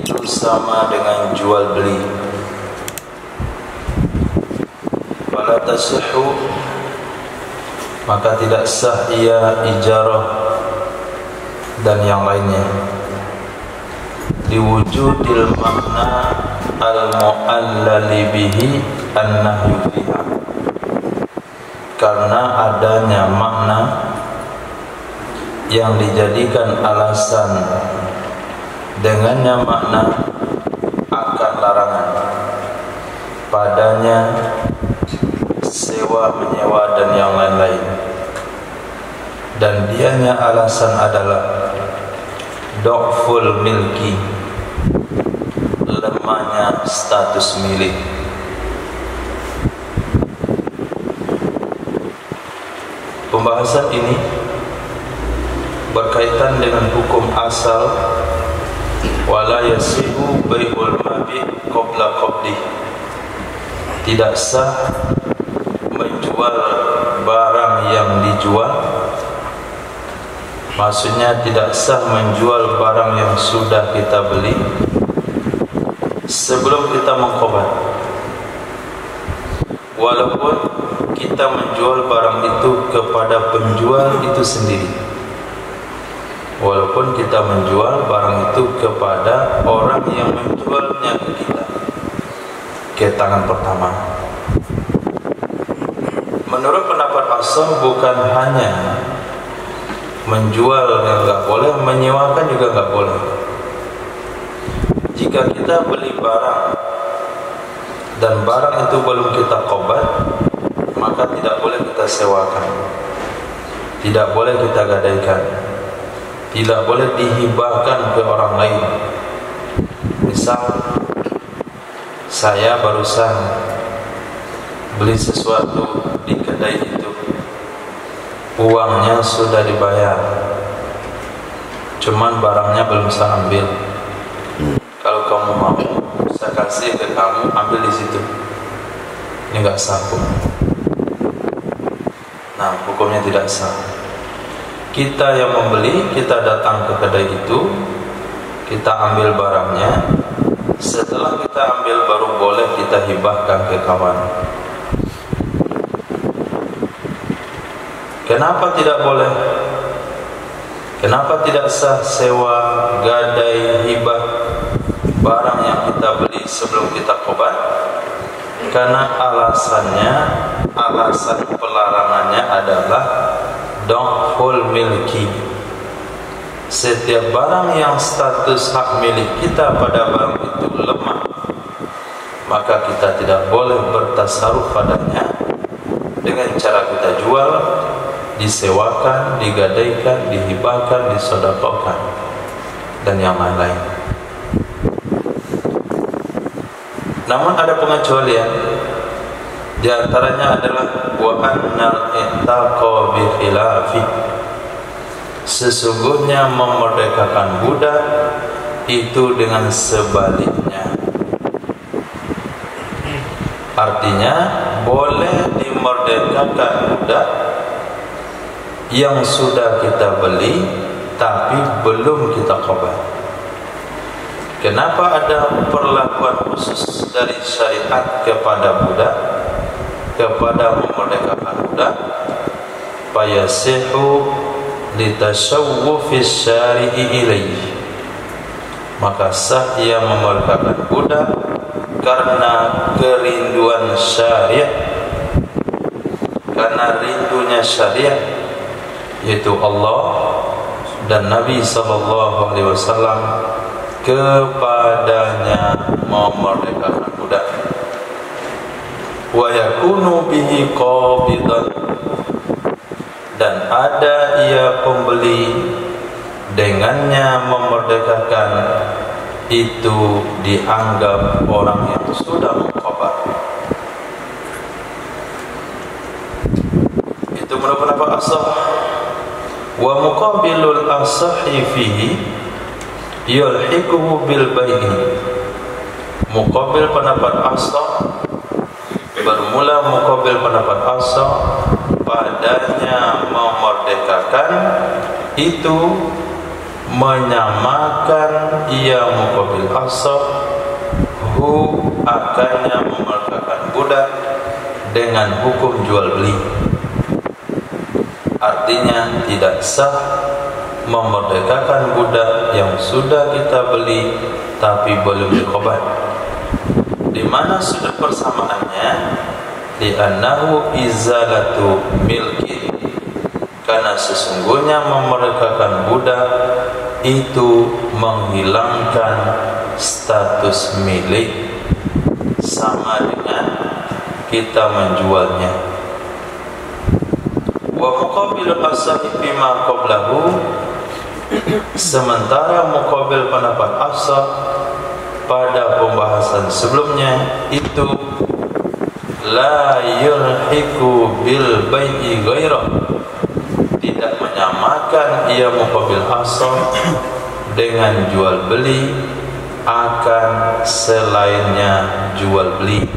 itu sama dengan jual beli. Fala tasihhu, maka tidak sah ia ijarah dan yang lainnya, liwujudil makna al-mu'allali bihi an-nahyu fiha, karena adanya makna yang dijadikan alasan dengannya makna akan larangan padanya sewa menyewa dan yang lain-lain, dan dianya alasan adalah dhaful milki, lemahnya status milik. Pembahasan ini berkaitan dengan hukum asal wala yasihu bai'ul mabi' qabla qabdih. Tidak sah menjual barang yang dijual, maksudnya tidak sah menjual barang yang sudah kita beli sebelum kita mengqabad. Walaupun kita menjual barang itu kepada penjual itu sendiri, walaupun kita menjual barang itu kepada orang yang menjualnya ke kita, ke tangan pertama. Menurut pendapat asal bukan hanya menjual yang enggak boleh, menyewakan juga enggak boleh. Jika kita beli barang dan barang itu belum kita qabad, maka tidak boleh kita sewakan, tidak boleh kita gadaikan, tidak boleh dihibahkan ke orang lain. Misal saya barusan beli sesuatu di kedai itu, uangnya sudah dibayar, cuman barangnya belum saya ambil. Kalau kamu mau, saya kasih ke kamu, ambil di situ. Ini enggak sah. Nah, hukumnya tidak sah. Kita yang membeli, kita datang ke kedai itu, kita ambil barangnya. Setelah kita ambil, baru boleh kita hibahkan ke kawan. Kenapa tidak boleh? Kenapa tidak sah sewa, gadai, hibah barang yang kita beli sebelum kita qabad? Karena alasan pelarangannya adalah dhaful milki. Setiap barang yang status hak milik kita pada barang itu lemah, maka kita tidak boleh bertasarruf padanya dengan cara kita jual, disewakan, digadaikan, dihibahkan, disedekahkan, dan yang lain-lain. Namun ada pengecualian. Di antaranya adalah wa annal i'taqa bi khilafi. Sesungguhnya memerdekakan budak itu dengan sebaliknya. Artinya boleh dimerdekakan budak yang sudah kita beli tapi belum kita qabad. Kenapa ada perlakuan khusus dari syariat kepada budak, kepada memerdekakan budak? Fayasihu litashawwufis syari'i ilaihi, maka sah ia memerdekakan budak karena kerinduan syariat, karena rindunya syariat, yaitu Allah dan Nabi SAW kepadanya memerdekakan budak. Wa yakunu bihi qabidan, dan ada ia pembeli dengannya memerdekakan itu dianggap orang yang sudah mengqabad. Itu menurut pendapat asah. Wa muqabilul asahi fihi yulhiquhu bil bai'i. Muqabil pendapat asah, bermula muqabil pendapat asah padanya memerdekakan itu menyamakan ia muqabil asal hu akannya memerdekakan budak dengan hukum jual beli. Artinya tidak sah memerdekakan budak yang sudah kita beli tapi belum diqabad. Di mana sudut persamaannya? Li'annahu izalatu milki, karena sesungguhnya memerdekakan budak itu menghilangkan status milik, sama dengan kita menjualnya. Wa muqabilul asal bima qablahu, sementara muqabil pendapat asal pada pembahasan sebelumnya itu la yulhiqu bil bai'i ghairah, tidak menyamakan ia muqabil asal dengan jual beli akan selainnya jual beli.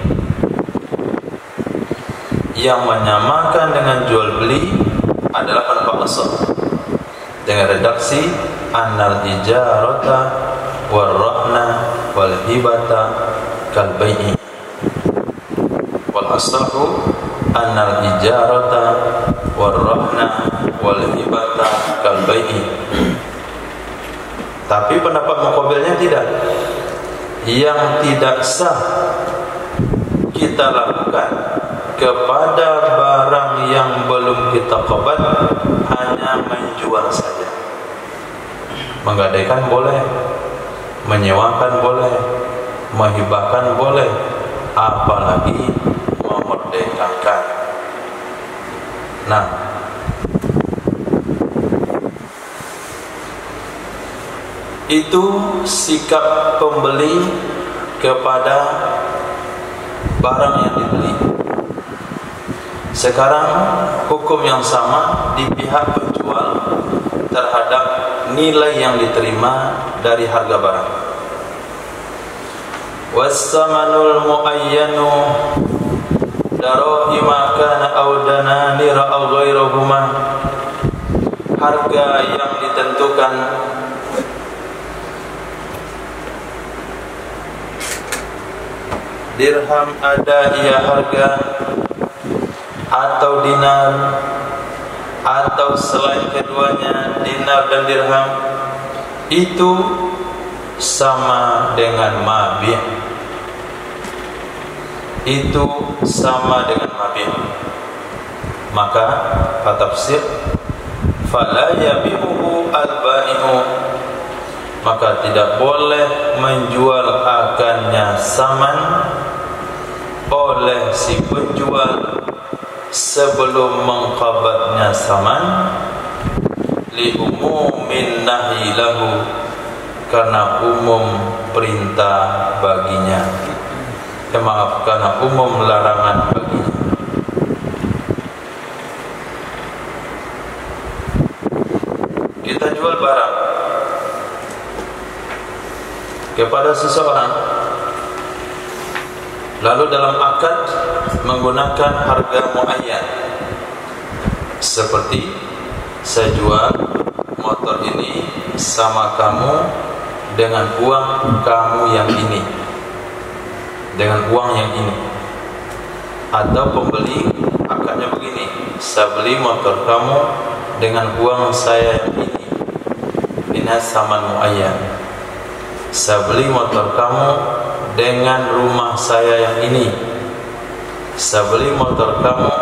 Yang menyamakan dengan jual beli adalah pendapat asal dengan redaksi annal ijarata warrahna wal hibata kal bai'i, wal aslahu annal ijarata warrahna wal hibata kal bai'i. Tapi pendapat muqabilnya tidak. Yang tidak sah kita lakukan kepada barang yang belum kita qabad hanya menjual saja. Menggadaikan boleh, menyewakan boleh, menghibahkan boleh, apalagi memerdekakan. Nah, itu sikap pembeli kepada barang yang dibeli. Sekarang hukum yang sama di pihak penjual terhadap nilai yang diterima dari harga barang. Was-samanul muayyanu darahima kana aw dananira aw ghairuhuma, harga yang ditentukan dirham ada ia harga, atau dinar, atau selain keduanya dinar dan dirham, itu sama dengan mabih. Itu sama dengan mabih. Maka tafsir fala yabihu al-bai'u, maka tidak boleh menjual akannya saman oleh si penjual sebelum mengqabadnya saman, li umumin nahyi lahu, karena umum perintah baginya, maaf, karena umum larangan baginya. Kita jual barang kepada seseorang, lalu dalam akad menggunakan harga muayyan, seperti saya jual motor ini sama kamu dengan uang kamu yang ini, dengan uang yang ini. Atau pembeli akadnya begini, saya beli motor kamu dengan uang saya yang ini, ini saman muayyan. Saya beli motor kamu dengan rumah saya yang ini, saya beli motor kamu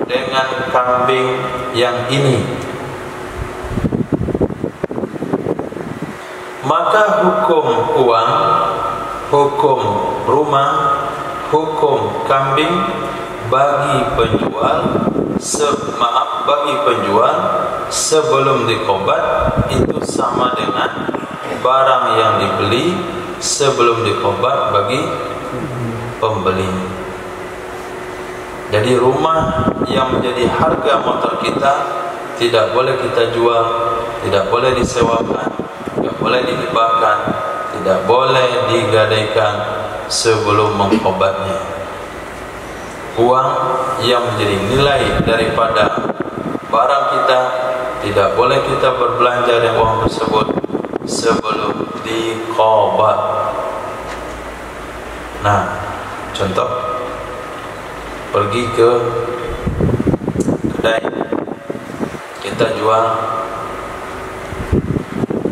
dengan kambing yang ini. Maka hukum uang, hukum rumah, hukum kambing bagi penjual, bagi penjual sebelum diqabad itu sama dengan barang yang dibeli sebelum diqabad bagi pembeli. Jadi rumah yang menjadi harga motor kita tidak boleh kita jual, tidak boleh disewakan, tidak boleh dihibahkan, tidak boleh digadaikan sebelum mengqabadnya. Uang yang menjadi nilai daripada barang kita tidak boleh kita berbelanja dengan uang tersebut sebelum diqabad. Nah, contoh pergi ke kedai, kita jual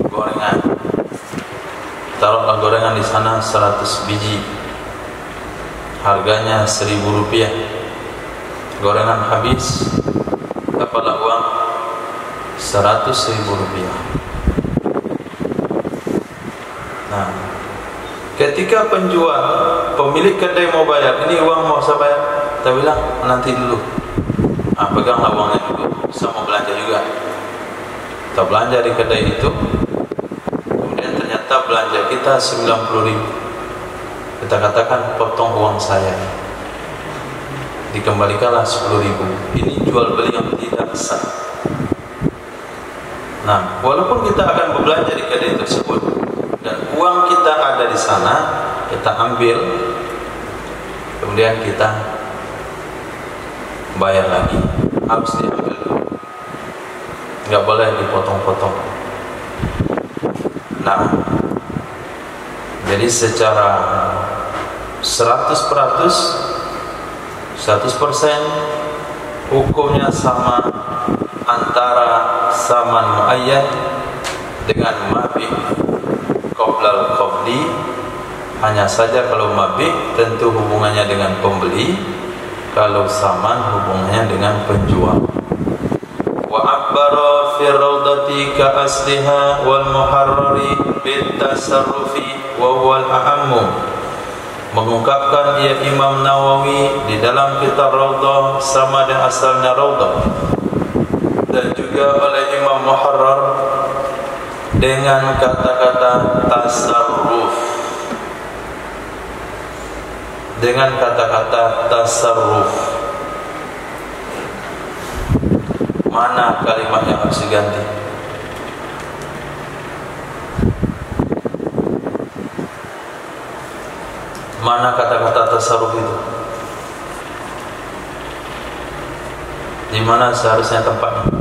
gorengan, taruhlah gorengan di sana 100 biji, harganya Rp1.000. Gorengan habis, dapatlah uang Rp100.000. Nah, ketika penjual, pemilik kedai mau bayar, ini uang mau saya bayar, kita bilang nanti dulu. Peganglah uangnya dulu, saya mau belanja juga. Kita belanja di kedai itu, kemudian ternyata belanja kita 90.000. Kita katakan potong uang saya, dikembalikanlah 10.000. Ini jual beli yang tidak sah. Nah, walaupun kita akan berbelanja di kedai tersebut dan uang kita ada di sana, kita ambil, kemudian kita bayar lagi, harus diambil dulu, nggak boleh dipotong-potong. Nah, jadi secara 100% hukumnya sama antara saman muayyan dengan mabih qoblal qabli. Hanya saja kalau mabih tentu hubungannya dengan pembeli, kalau saman hubungannya dengan penjual. Wa abbara fi rawdati ka asliha wal muharrari bit tasarrufi wa wal a'ammu. Mengungkapkan ia Imam Nawawi di dalam kitab Raudhah sama dengan asalnya Raudhah, dan juga oleh Imam Muharrar dengan kata-kata tasarruf, dengan kata-kata tasarruf. Mana kalimat yang harus diganti? Mana kata-kata tasarruf itu? Di mana seharusnya tempatnya?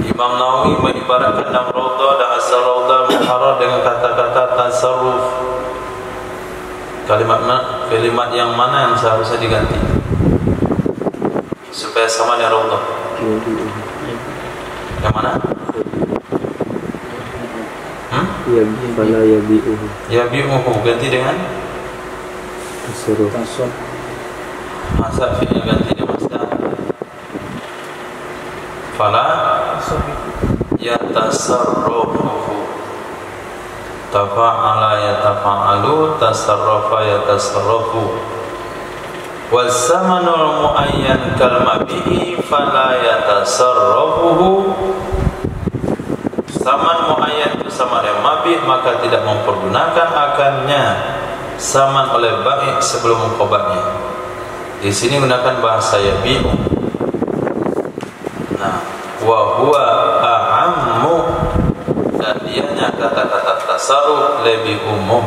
Imam Nawawi mengibaratkan dalam Raudhah dan asal Raudhah Muharrar dengan kata-kata tasarruf. Kalimat yang mana yang seharusnya diganti supaya sama dengan Raudhah? Yang mana? Fala yabi'uhu. Yabi'uhu ganti dengan Tasarruf. masa fi'il ganti dengan masdar. Fala yatasarrafuhu. Tafa'ala yatafa'alu, tasarrafa yatasarrafu. Wasamanul muayyan kalmabihi fala yatasarrafuhu. Saman muayyan itu sama dengan mabih, maka tidak mempergunakan akannya saman oleh bai sebelum mengqabadnya. Di sini gunakan bahasa yabi'u. Nah, wa huwa a'ammu, dan dianya kata-kata tasarruf lebih umum.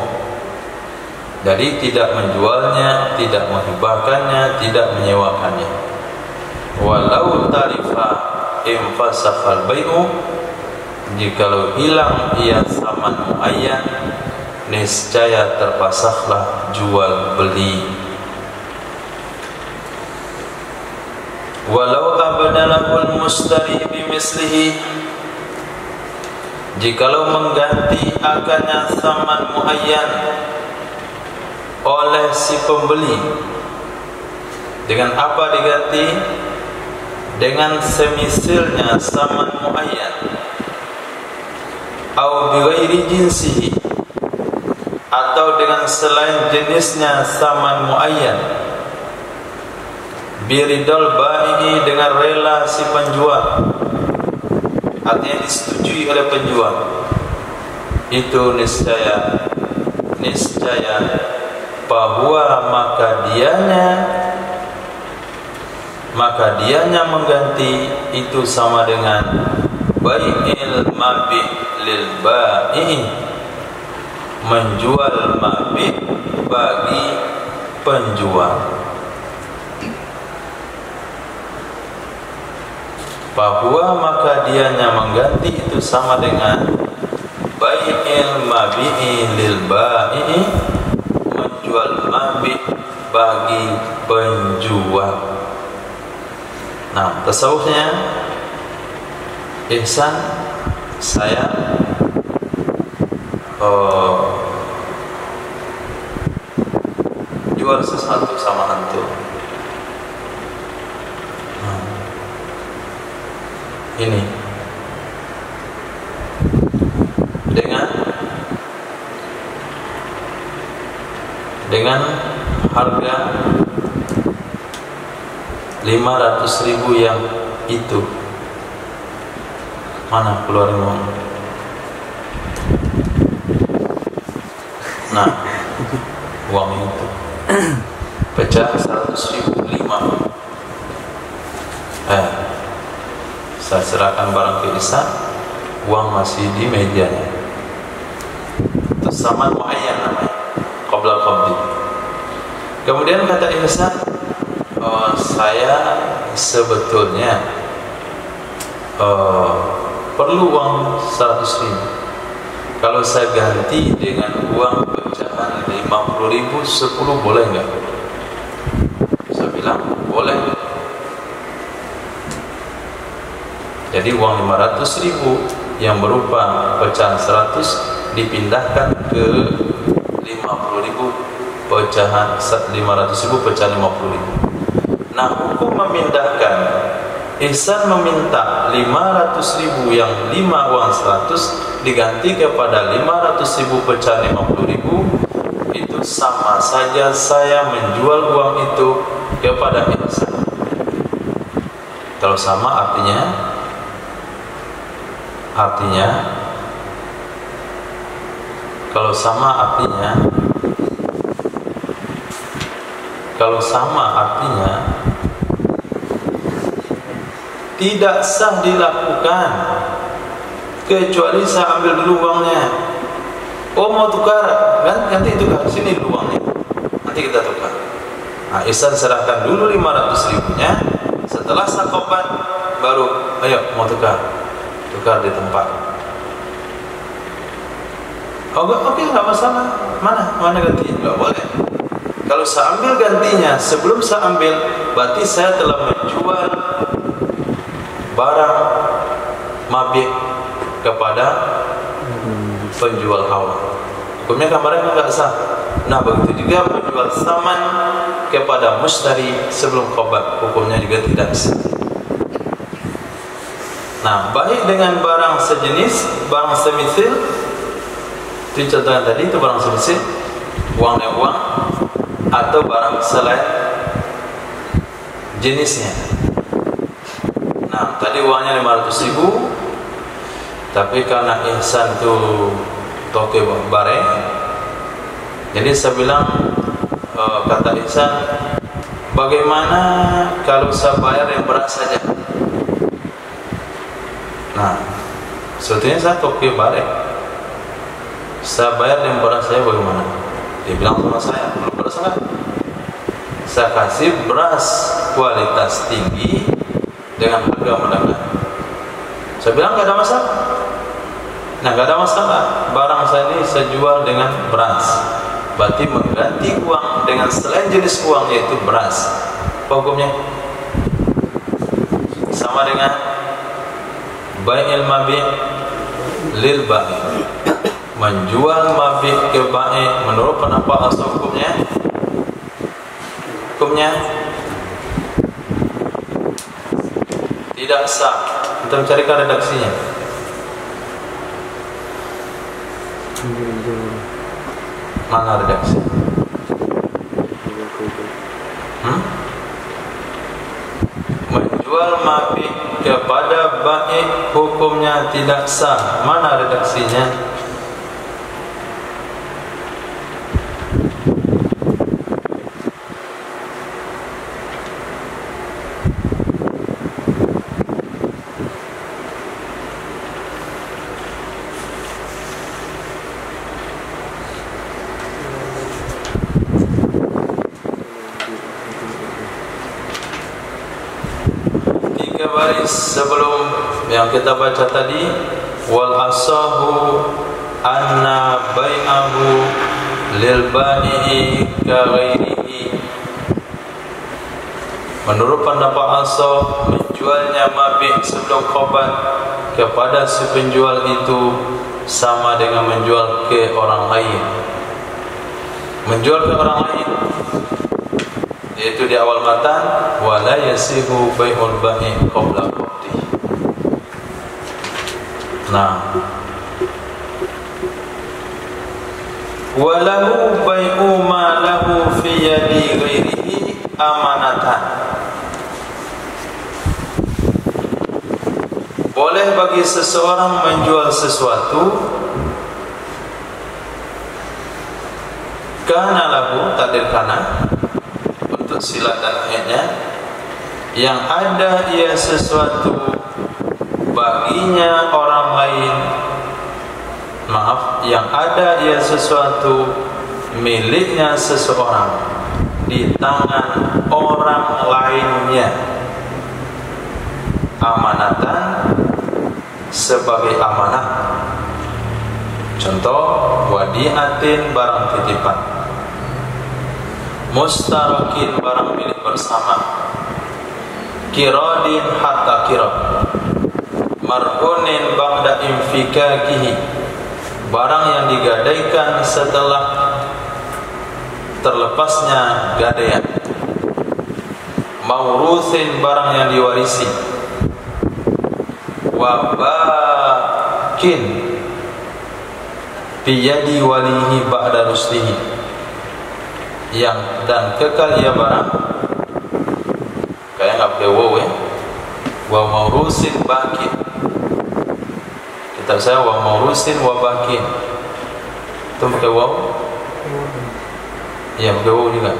Jadi tidak menjualnya, tidak menghibahkannya, tidak menyewakannya. Walau tarifa infasakhal bai'u, jikalau hilang ia saman muayyan, niscaya terpasahlah jual beli. Walau abadalahul mustari bimislihi, jikalau mengganti akannya saman muayyan oleh si pembeli, dengan apa diganti? Dengan semisilnya saman muayyan, au bighairi jinsihi, atau dengan selain jenisnya saman muayyan, biridol ba'i, dengan rela si penjual, artinya disetujui oleh penjual, itu niscaya bahwa maka dianya mengganti itu sama dengan bai'il mabih lil ba'i, menjual mabih bagi penjual. bahwa maka dianya mengganti itu sama dengan bai'il mabi'i lil ba'i, menjual mabi' bagi penjual. Nah, tasawufnya ihsan, saya jual sesuatu sama antum. Ini dengan harga 500.000 yang itu. Mana keluarin uang? Nah, uang itu pecah 100.000 5. Saya serahkan barang ke Ihsan, uang masih di mejanya. Itu sama muayyan namanya, qabla qabdi. Kemudian kata Ihsan, saya sebetulnya perlu uang 100.000. Kalau saya ganti dengan uang pecahan 50.000, 10 boleh enggak? Saya bilang boleh. Jadi uang 500.000 yang berupa pecahan 100 dipindahkan ke 50.000 pecahan 500.000 pecahan 50.000. Nah, hukum memindahkan, Ihsan meminta 500.000 yang 5 uang 100 diganti kepada 500.000 pecahan 50.000, itu sama saja saya menjual uang itu kepada Ihsan. Kalau sama artinya kalau sama artinya tidak sah dilakukan kecuali saya ambil dulu uangnya. Oh, mau tukar, nanti tukar, sini dulu uangnya, nanti kita tukar. Nah, Ihsan serahkan dulu 500.000-nya. Setelah sakoban baru ayo mau tukar di tempat. Oke, nggak masalah. Mana gantinya? Nggak boleh. Kalau saya ambil gantinya, sebelum saya ambil, berarti saya telah menjual barang mabik kepada penjual awal. Hukumnya kemarin nggak sah. Nah, begitu juga menjual saman kepada mushtari sebelum qabd, hukumnya juga tidak sah. Nah, baik dengan barang sejenis, barang semisil, itu contoh yang tadi, itu barang semisil, uangnya uang, atau barang selain jenisnya. Nah, tadi uangnya 500.000, tapi karena Ihsan itu toke bareng, jadi saya bilang, kata Ihsan, bagaimana kalau saya bayar yang berat saja? Nah, sebetulnya saya toke bareng, saya bayar yang berat saya bagaimana? Dia bilang sama saya, belum beras enggak? Saya kasih beras kualitas tinggi dengan harga menengah. Saya bilang nggak ada masalah. Nah, nggak ada masalah. Barang saya ini saya jual dengan beras, berarti mengganti uang dengan selain jenis uang, yaitu beras. Apa hukumnya? Sama dengan bai'il mabi' lil ba'i, menjual mabi' ke ba'i. Menurut pendapat asal hukumnya tidak sah. Kita mencarikan redaksinya. Mana redaksi? Menjual mabi kepada ba'i hukumnya tidak sah. Mana redaksinya? waris sebelum yang kita baca tadi, wal asahu anna bai'ahu lil bai'i ka ghairihi. Menurut pendapat asah, menjualnya mabih sebelum khobar kepada si penjual itu sama dengan menjual ke orang lain. Menjual ke orang lain yaitu di awal matan, wala yasihu bai'ul ba'i qabla qabdi. Nah, walahu bai'u ma lahu fi yadi ghairihi amanatan. Boleh bagi seseorang menjual sesuatu kana lahu, takdir kana untuk sila dan akhirnya, yang ada ia sesuatu baginya orang lain, maaf, yang ada ia sesuatu miliknya seseorang di tangan orang lainnya, amanatan, sebagai amanah. Contoh, wadi'atin, barang titipan, mustarakin, barang milik bersama, kiradin, harta kirad, marhunin ba'da infikakihi, barang yang digadaikan setelah terlepasnya gadaian, maurusin, barang yang diwarisi, wabakin biyadi walihi ba'da ruslihi, yang dan kekal ia barang, kayak nggak pakai waw ya, wa maurusin bakin, kitab saya wa maurusin wa bakin, itu pakai waw, iya pakai waw juga,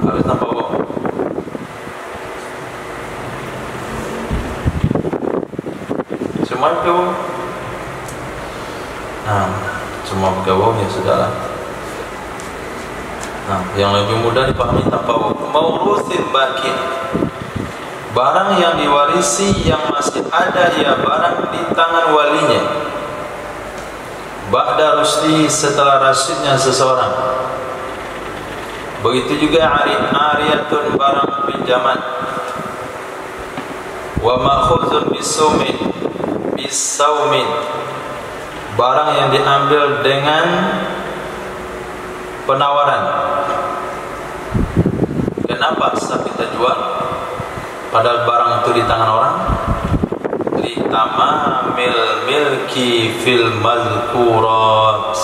harus tanpa waw. Semua pakai waw. Nah, semua pakai waw ya sudahlah. Nah, yang lebih mudah dipahami tanpa waw. Maurusin bakin, barang yang diwarisi yang masih ada ia barang di tangan walinya, ba'da rusli, setelah rasyidnya seseorang. Begitu juga ariyatun, barang pinjaman, wa ma'khuzun bisaumin, barang yang diambil dengan penawaran. Kenapa saat kita jual padahal barang itu di tangan orang? Litamamil milki fil mazkurat,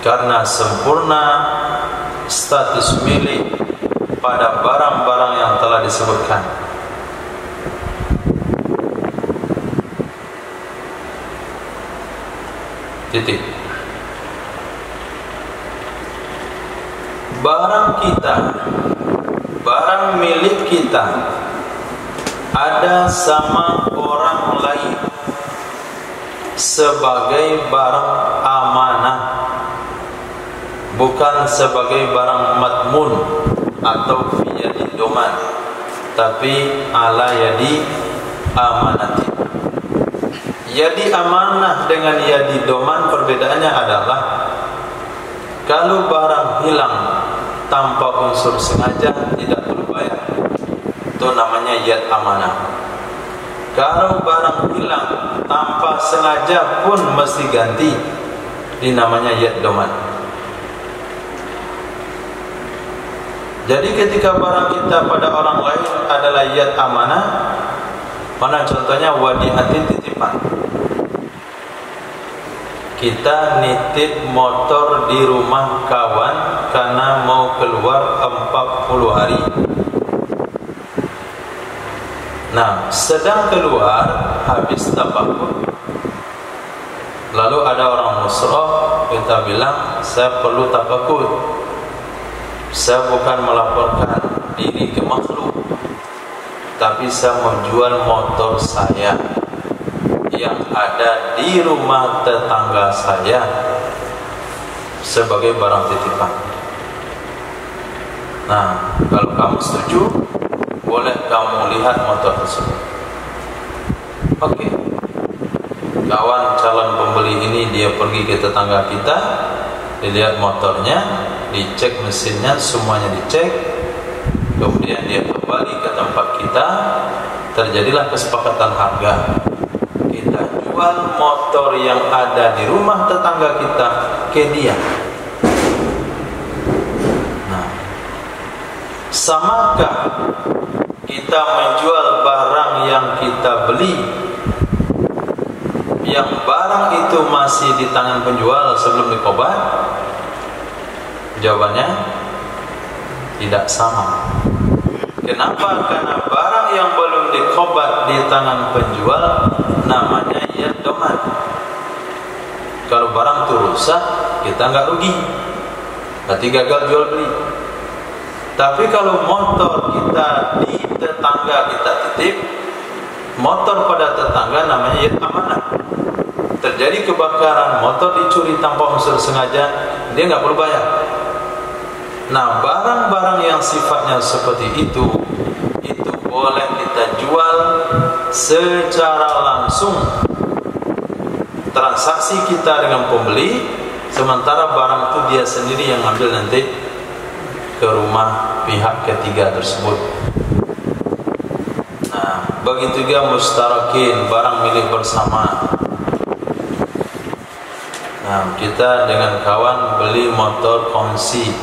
karena sempurna status milik pada barang-barang yang telah disebutkan. Titik. Barang kita, barang milik kita ada sama orang lain sebagai barang amanah, bukan sebagai barang matmun atau fi yadi doman, tapi ala yadi amanati. Yadi amanah dengan yadi doman perbedaannya adalah kalau barang hilang tanpa unsur sengaja tidak perlu bayar, itu namanya yad amanah. Kalau barang hilang tanpa sengaja pun mesti ganti, ini namanya yad doman. Jadi ketika barang kita pada orang lain adalah yad amanah, mana contohnya wadi'atin, titipan. Kita nitip motor di rumah kawan karena mau keluar 40 hari. Nah, sedang keluar habis tabakur, lalu ada orang musrah, kita bilang saya perlu tabakur, saya bukan melaporkan diri ke makhluk, tapi saya mau jual motor saya yang ada di rumah tetangga saya sebagai barang titipan. Nah, kalau kamu setuju, boleh kamu lihat motor tersebut. Oke. Kawan calon pembeli ini dia pergi ke tetangga kita, dilihat motornya, dicek mesinnya, semuanya dicek. Kemudian dia kembali ke tempat kita, terjadilah kesepakatan harga. Kita jual motor yang ada di rumah tetangga kita ke dia. Nah, samakah kita menjual barang yang kita beli, yang barang itu masih di tangan penjual sebelum dikobat? Jawabannya tidak sama. Kenapa? Karena barang yang belum dikobat di tangan penjual namanya doman. Kalau barang itu rusak, kita nggak rugi, berarti gagal jual beli. Tapi kalau motor kita di tetangga kita titip, motor pada tetangga namanya amanah. Terjadi kebakaran, motor dicuri tanpa unsur sengaja, dia nggak perlu bayar. Nah, barang-barang yang sifatnya seperti itu boleh kita jual secara langsung, transaksi kita dengan pembeli, sementara barang itu dia sendiri yang ambil nanti ke rumah pihak ketiga tersebut. Nah, begitu juga mustarakin, barang milik bersama. Nah, kita dengan kawan beli motor kongsi,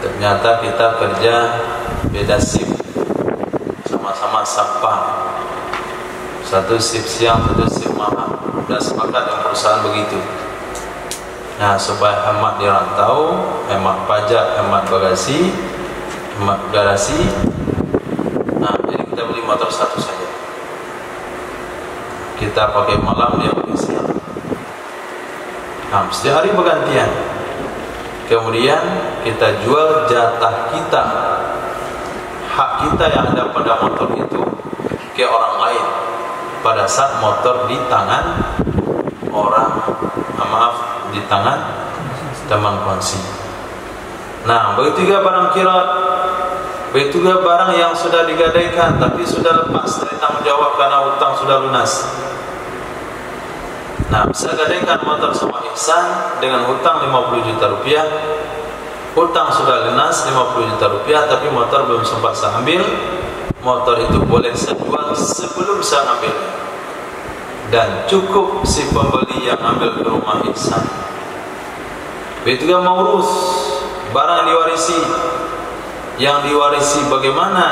ternyata kita kerja beda shift, sama-sama satpam, satu shift siang, satu shift malam. Sudah sepakat dengan perusahaan begitu. Nah, supaya hemat di rantau, hemat pajak, hemat bagasi, hemat garasi. Nah, jadi kita beli motor satu saja. Kita pakai malam, dia pakai siang. Nah, setiap hari bergantian. Kemudian kita jual jatah kita, hak kita yang ada pada motor itu ke orang lain pada saat motor di tangan orang, di tangan teman kongsi. Nah, begitu juga barang kirot, begitu juga barang yang sudah digadaikan tapi sudah lepas dari tanggung jawab karena utang sudah lunas. Nah, bisa gadaikan motor sama Ihsan dengan hutang 50 juta rupiah. Hutang sudah lunas 50 juta rupiah, tapi motor belum sempat saya ambil. Motor itu boleh saya jual sebelum saya ambil, dan cukup si pembeli yang ambil ke rumah Ihsan. Begitu juga maurus, barang yang diwarisi. Yang diwarisi bagaimana?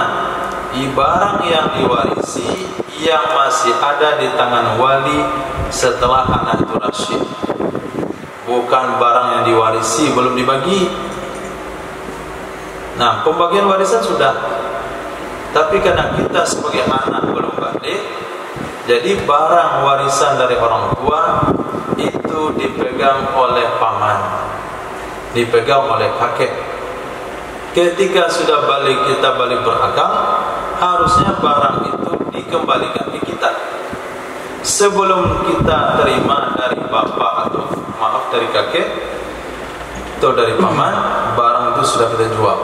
Barang yang diwarisi yang masih ada di tangan wali setelah anak itu rasyid, bukan barang yang diwarisi belum dibagi. Nah, pembagian warisan sudah, tapi karena kita sebagai anak belum balik, jadi barang warisan dari orang tua itu dipegang oleh paman, dipegang oleh kakek. Ketika sudah balik, kita balik berakal, harusnya barang itu dikembalikan ke kita. Sebelum kita terima dari bapak atau maaf dari kakek atau dari paman, barang itu sudah kita jual,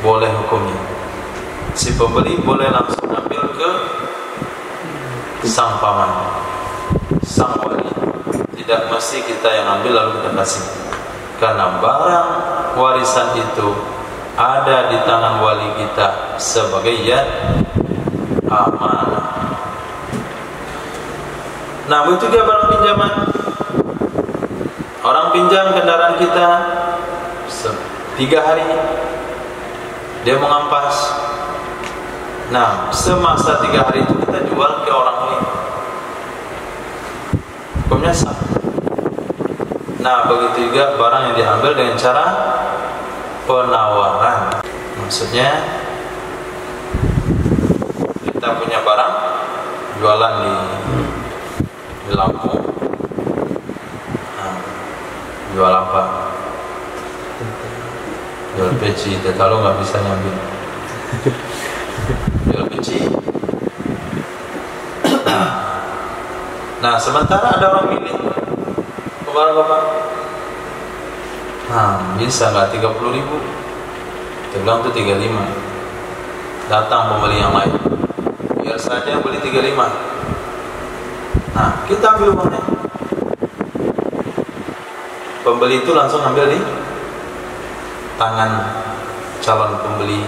boleh hukumnya. Si pembeli boleh langsung ambil ke sang paman, sang wali. Tidak mesti kita yang ambil lalu kita kasih, karena barang warisan itu ada di tangan wali kita sebagai yad amanah. Nah, begitu juga barang pinjaman. Orang pinjam kendaraan kita 3 hari, dia mengampas. Nah, semasa 3 hari itu kita jual ke orang lain, hukumnya sah. Nah, begitu juga barang yang diambil dengan cara penawaran. Maksudnya kita punya barang, jualan di Lampung. Nah, jual apa? Jual peci. Kalau nggak bisa nyambil, jual peci. Nah, sementara ada orang milik barang bapak. Nah, bisa nggak 30.000? Kita bilang itu 35. datang pembeli yang lain, biar saja beli 35. Nah, kita ambil uangnya. Pembeli itu langsung ambil di tangan calon pembeli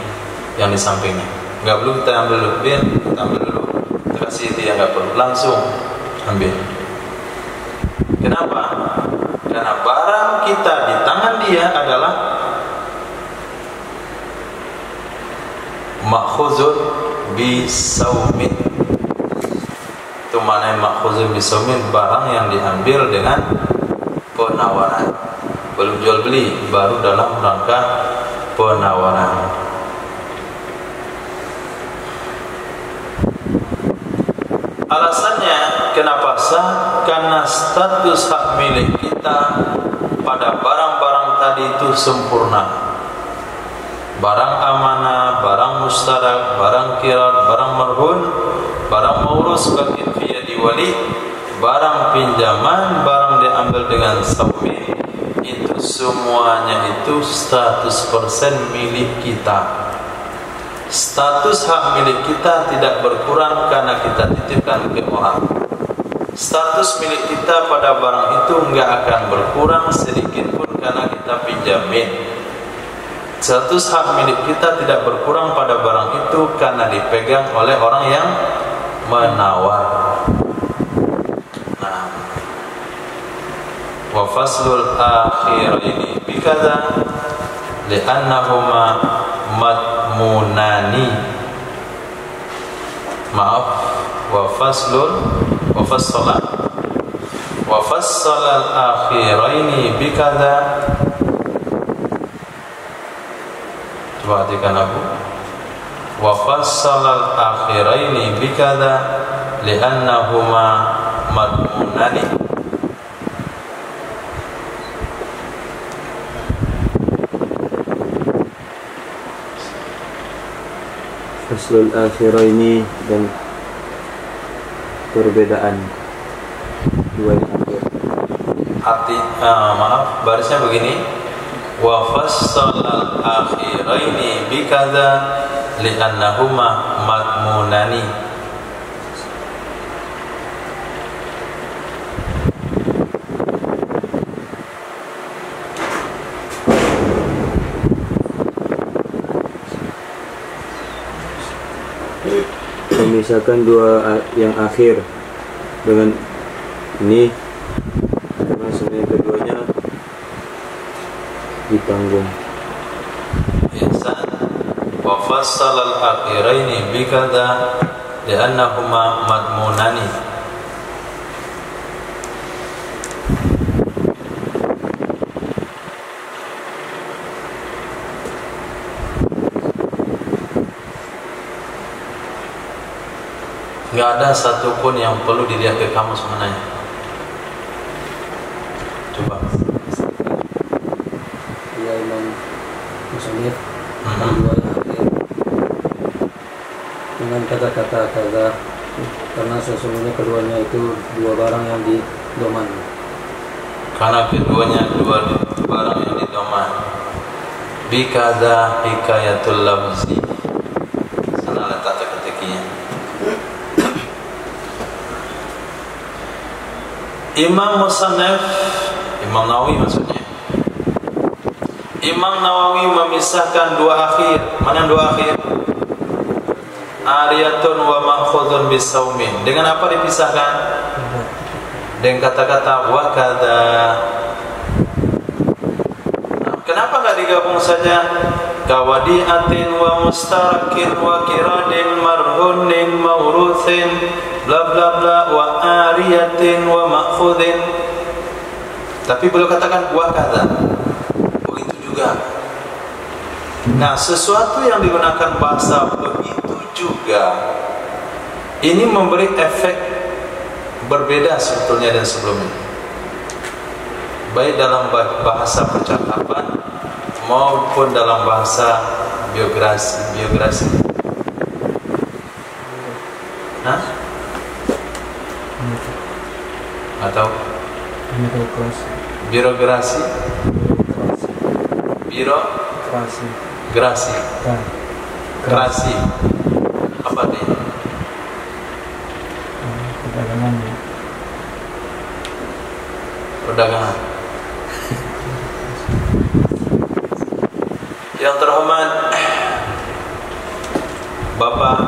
yang di sampingnya. Nggak perlu kita ambil dulu, biar kita ambil dulu, kita kasih dia, nggak perlu, langsung ambil. Kenapa? Karena barang kita di tangan dia adalah makhuzun bisaumin. Itu maknanya makhuzun bisaumin, barang yang diambil dengan penawaran. Belum jual beli, baru dalam rangka penawaran. Alasannya kenapa sah? Karena status hak milik kita pada barang-barang tadi itu sempurna. Barang amanah, barang mustarak, barang kirat, barang marhun, barang maurus bakin fi yadi wali, barang pinjaman, barang diambil dengan saumi, itu semuanya itu 100% milik kita. Status hak milik kita tidak berkurang karena kita titipkan ke orang. Status milik kita pada barang itu enggak akan berkurang sedikit pun karena kita pinjamin. Status hak milik kita tidak berkurang pada barang itu karena dipegang oleh orang yang menawar. Nah, wa faslul akhiraini bikadza li'annahuma madmunani. Maaf, wa fassala al-akhiraini bikadza. Perhatikan aku. Wa fassala al-akhiraini bikadza li'annahuma madmunani. Faslul akhiraini, dan perbedaan dua yang akhir. Maaf, barisnya begini. Wa fassalal akhiraini bikadza li'annahuma madmunani. Memisahkan dua yang akhir dengan ini karena sebenarnya keduanya ditanggung. Ihsan. Wa fassalal akhiraini bikadza li'annahuma madmunani. Nggak ada satupun yang perlu dilihat ke kamu sebenarnya. Coba. Ya Imam Musannif dua yang akhir dengan kata-kata kaza, karena sesungguhnya keduanya itu dua barang yang didoman. Karena keduanya dua barang yang didoman. Bikadza hikayatul lafzi. Sana letak teka-tekinya. Imam Musannif, Imam Nawawi maksudnya. Imam Nawawi memisahkan dua akhir. Mana dua akhir? Ariyatun wa ma'khudun bisaumin. Dengan apa dipisahkan? Dengan kata-kata wa kadza. Nah, kenapa enggak digabung saja? Kawadi'atin wa mustarakin wa kiradin marhunin mauruthin bla bla bla wa ariyatin wa ma'khudin. Tapi beliau katakan wa kadza. Begitu juga. Nah, sesuatu yang digunakan bahasa begitu juga, ini memberi efek berbeda sebetulnya dan sebelumnya. Baik dalam bahasa percakapan maupun dalam bahasa biografi. Hah? Atau birokrasi. Kerasi. Apa nih? Perdagangan. Perdagangan. Yang terhormat Bapak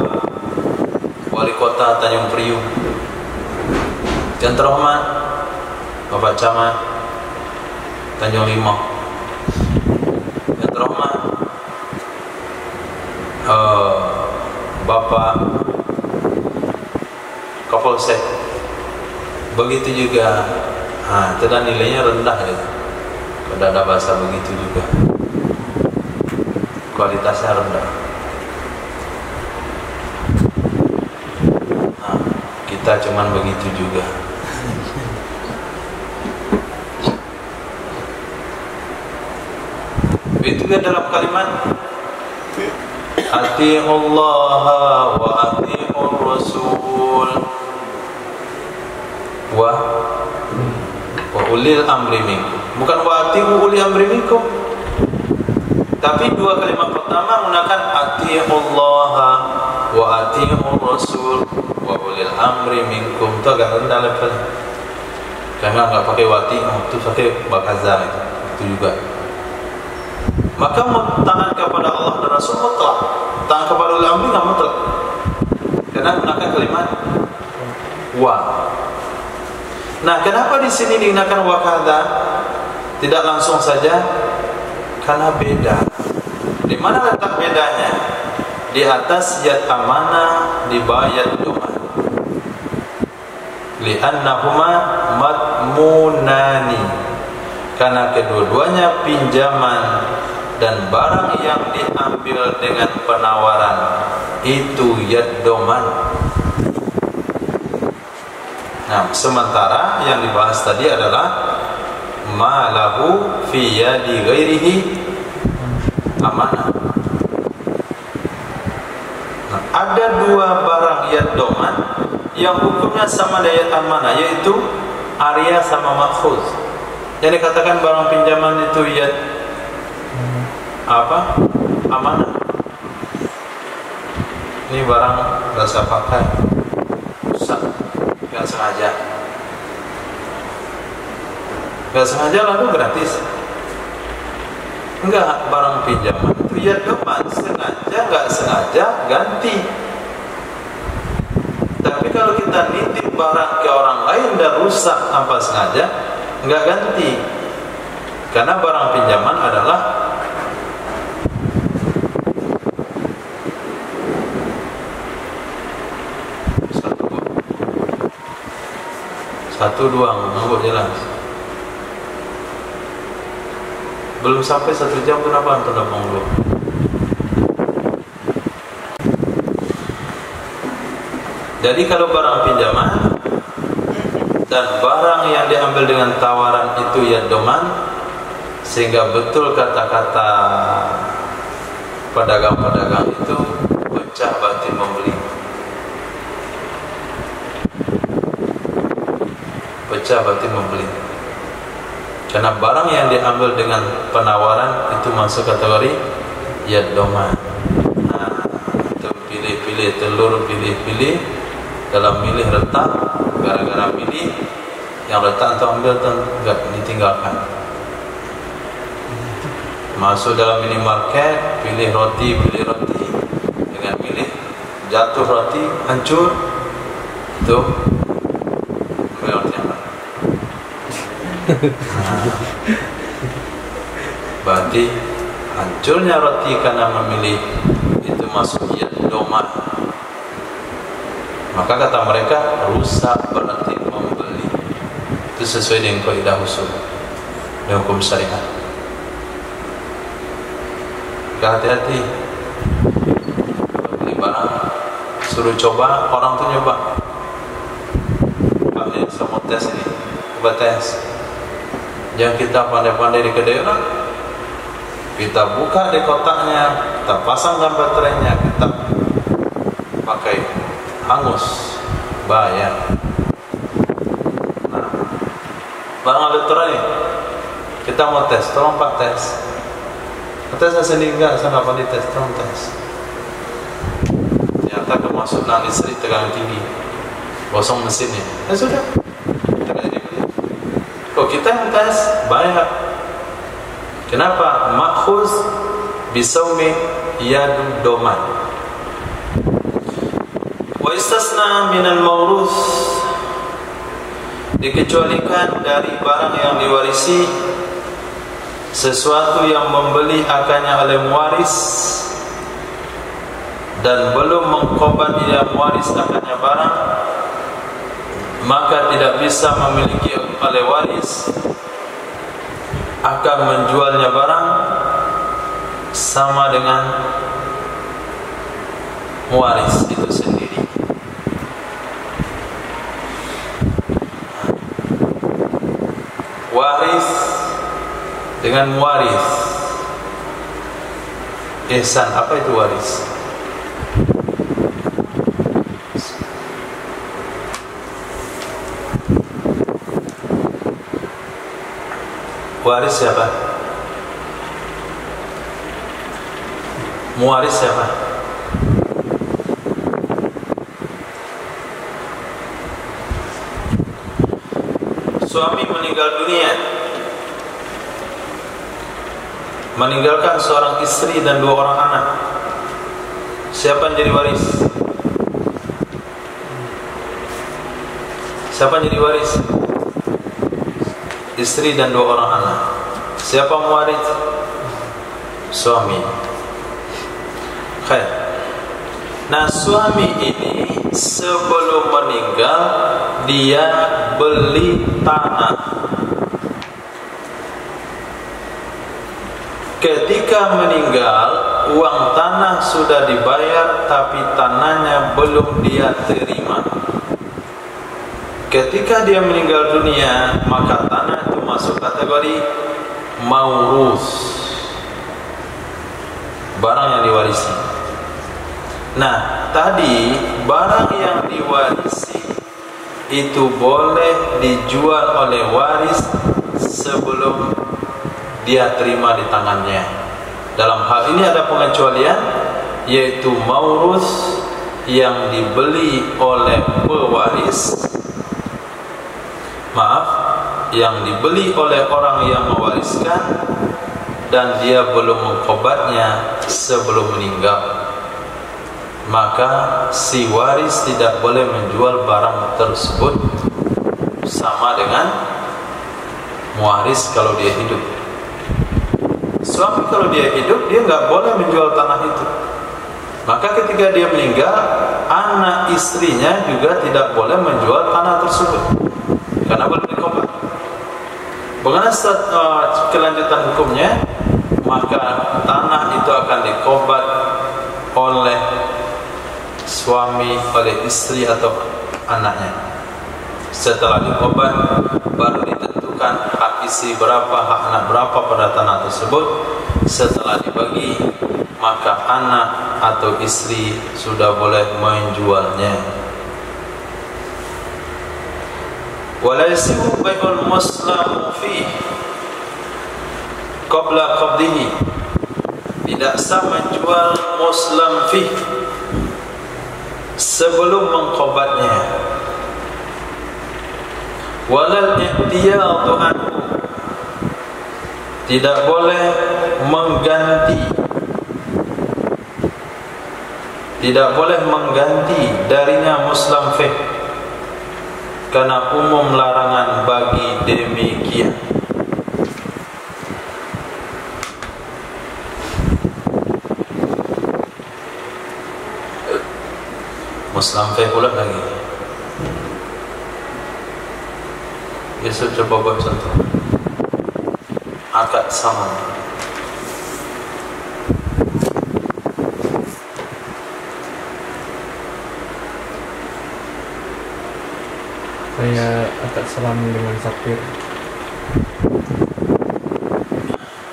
Wali Kota Tanjung Priuk, yang terhormat Bapak Camat Tanjung Limau, yang terhormat Bapak Kapolsek, begitu juga tidak nilainya rendah ya. Kalau ada bahasa begitu juga kualitasnya rendah. Kita cuman begitu juga. Itu kan dalam kalimat Ati'ullaha wa ati'ur rasul wa ulil amri minkum. Bukan wa ati'u ulil amri minkum, tapi dua kalimat pertama menggunakan ati'ullaha wa ati'ur rasul wa ulil amri minkum. Itu agak rendah levelnya. Karena enggak pakai wati'u, itu pakai bakazah itu juga. Maka taat kepada Allah dan Rasul mutlak, taat kepada ulil amri enggak mutlak. Karena menggunakan kalimat wa. Nah, kenapa di sini digunakan wa kadza? Tidak langsung saja? Karena beda. Di mana letak bedanya? Di atas yad amanah, di bawah yad doman. Li'annahuma madmunani. Karena kedua-duanya pinjaman dan barang yang diambil dengan penawaran itu yad doman. Nah, sementara yang dibahas tadi adalah malahu fi yadi ghairihi amanah. Nah, ada dua barang yad doman yang hukumnya sama dengan yad amanah, yaitu arya sama makhuz. Yang dikatakan barang pinjaman itu yad apa? Amanah. Ini barang rasa pakai, rusak, nggak sengaja. Nggak sengaja lalu gratis. Enggak, barang pinjaman itu ya depan, sengaja nggak sengaja ganti. Tapi kalau kita nitip barang ke orang lain dan rusak tanpa sengaja, nggak ganti. Karena barang pinjaman adalah satu dua, nggak jelas. Belum sampai 1 jam, kenapa antum udah dulu? Jadi kalau barang pinjaman dan barang yang diambil dengan tawaran itu ya doman, sehingga betul kata-kata pedagang-pedagang itu pecah batin membeli. Pecah batin membeli. Karena barang yang diambil dengan penawaran itu masuk kategori yad doman. Nah, itu pilih-pilih telur, pilih-pilih dalam milih retak, gara-gara milih yang retak atau ambil enggak ditinggalkan. Masuk dalam minimarket, pilih roti dengan milih jatuh roti hancur, itu roti yang berarti hancurnya roti karena memilih itu masuk yad doman. Maka kata mereka rusak berarti membeli. Itu sesuai dengan kaidah usul dan hukum syariat. Hati-hati beli barang, suruh coba, orang tuh nyoba. Pak, ini saya mau tes ini, coba tes. Yang kita pandai-pandai di kedai orang, kita buka di kotaknya, kita pasangkan baterainya, kita pakai, hangus, bayar. Nah, barang elektronik kita mau tes, tolong Pak tes. Tes saya sendiri enggak, saya nggak pandai tes, tolong tes. ternyata kemasuk dalam listrik tegangan tinggi, kosong mesinnya, ya sudah, tidak jadi beli. Kok kita yang tes bayar? Kenapa? Makhuz bisaumi yadu doman. Wa istasna minal mawruth, dikecualikan dari barang yang diwarisi sesuatu yang membeli akannya oleh muwaris dan belum mengqabad dia muwaris akannya barang, maka tidak bisa memiliki oleh waris akan menjualnya barang sama dengan muwaris itu sendiri. Waris dengan muwaris, ihsan. Apa itu waris? Waris siapa? Muwaris siapa? Suami meninggal dunia, meninggalkan seorang istri dan 2 orang anak. Siapa yang jadi waris? Siapa yang jadi waris? Istri dan 2 orang anak. Siapa mewaris? Suami. Khair. Nah, suami ini sebelum meninggal dia beli tanah. Ketika meninggal, uang tanah sudah dibayar, tapi tanahnya belum dia terima. Ketika dia meninggal dunia, maka tanah itu masuk kategori maurus, barang yang diwarisi. Nah, tadi barang yang diwarisi itu boleh dijual oleh waris sebelum dia terima di tangannya. Dalam hal ini ada pengecualian, yaitu maurus yang dibeli oleh pewaris, yang dibeli oleh orang yang mewariskan dan dia belum mengqabadnya sebelum meninggal, maka si waris tidak boleh menjual barang tersebut sama dengan muwaris kalau dia hidup. Suami kalau dia hidup, dia nggak boleh menjual tanah itu. Maka ketika dia meninggal, anak istrinya juga tidak boleh menjual tanah tersebut karena belum diqabad. Bagaimana kelanjutan hukumnya? Maka tanah itu akan diqabad oleh suami, oleh istri atau anaknya. Setelah diqabad, baru ditentukan hak istri berapa, hak anak berapa pada tanah tersebut. Setelah dibagi, maka anak atau istri sudah boleh menjualnya. Wala yasihu bai'ul muslim fihi qabla qabdihi, tidak sah menjual muslim fihi sebelum mengqabadnya. Walal i'tiyadu anhu, tidak boleh mengganti, tidak boleh mengganti darinya muslim fihi, karena umum larangan bagi demikian. Muslim fihi pula lagi. Besok coba buat contoh. Akad sama. Saya akad salam dengan sapir.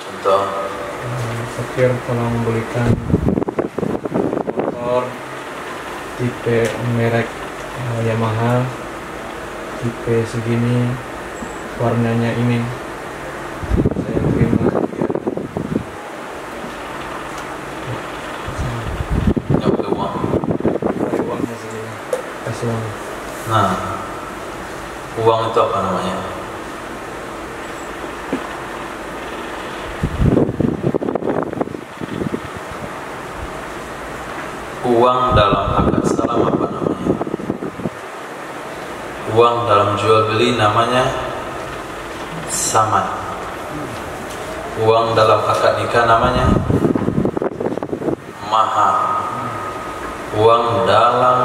Contoh. Sapir tolong belikan motor tipe merek Yamaha, tipe segini, warnanya ini. Saya terima. Nggak boleh uang. Nah, uang itu apa namanya? Uang dalam akad salam apa namanya? Uang dalam jual beli namanya saman. Uang dalam akad nikah namanya mahar. Uang dalam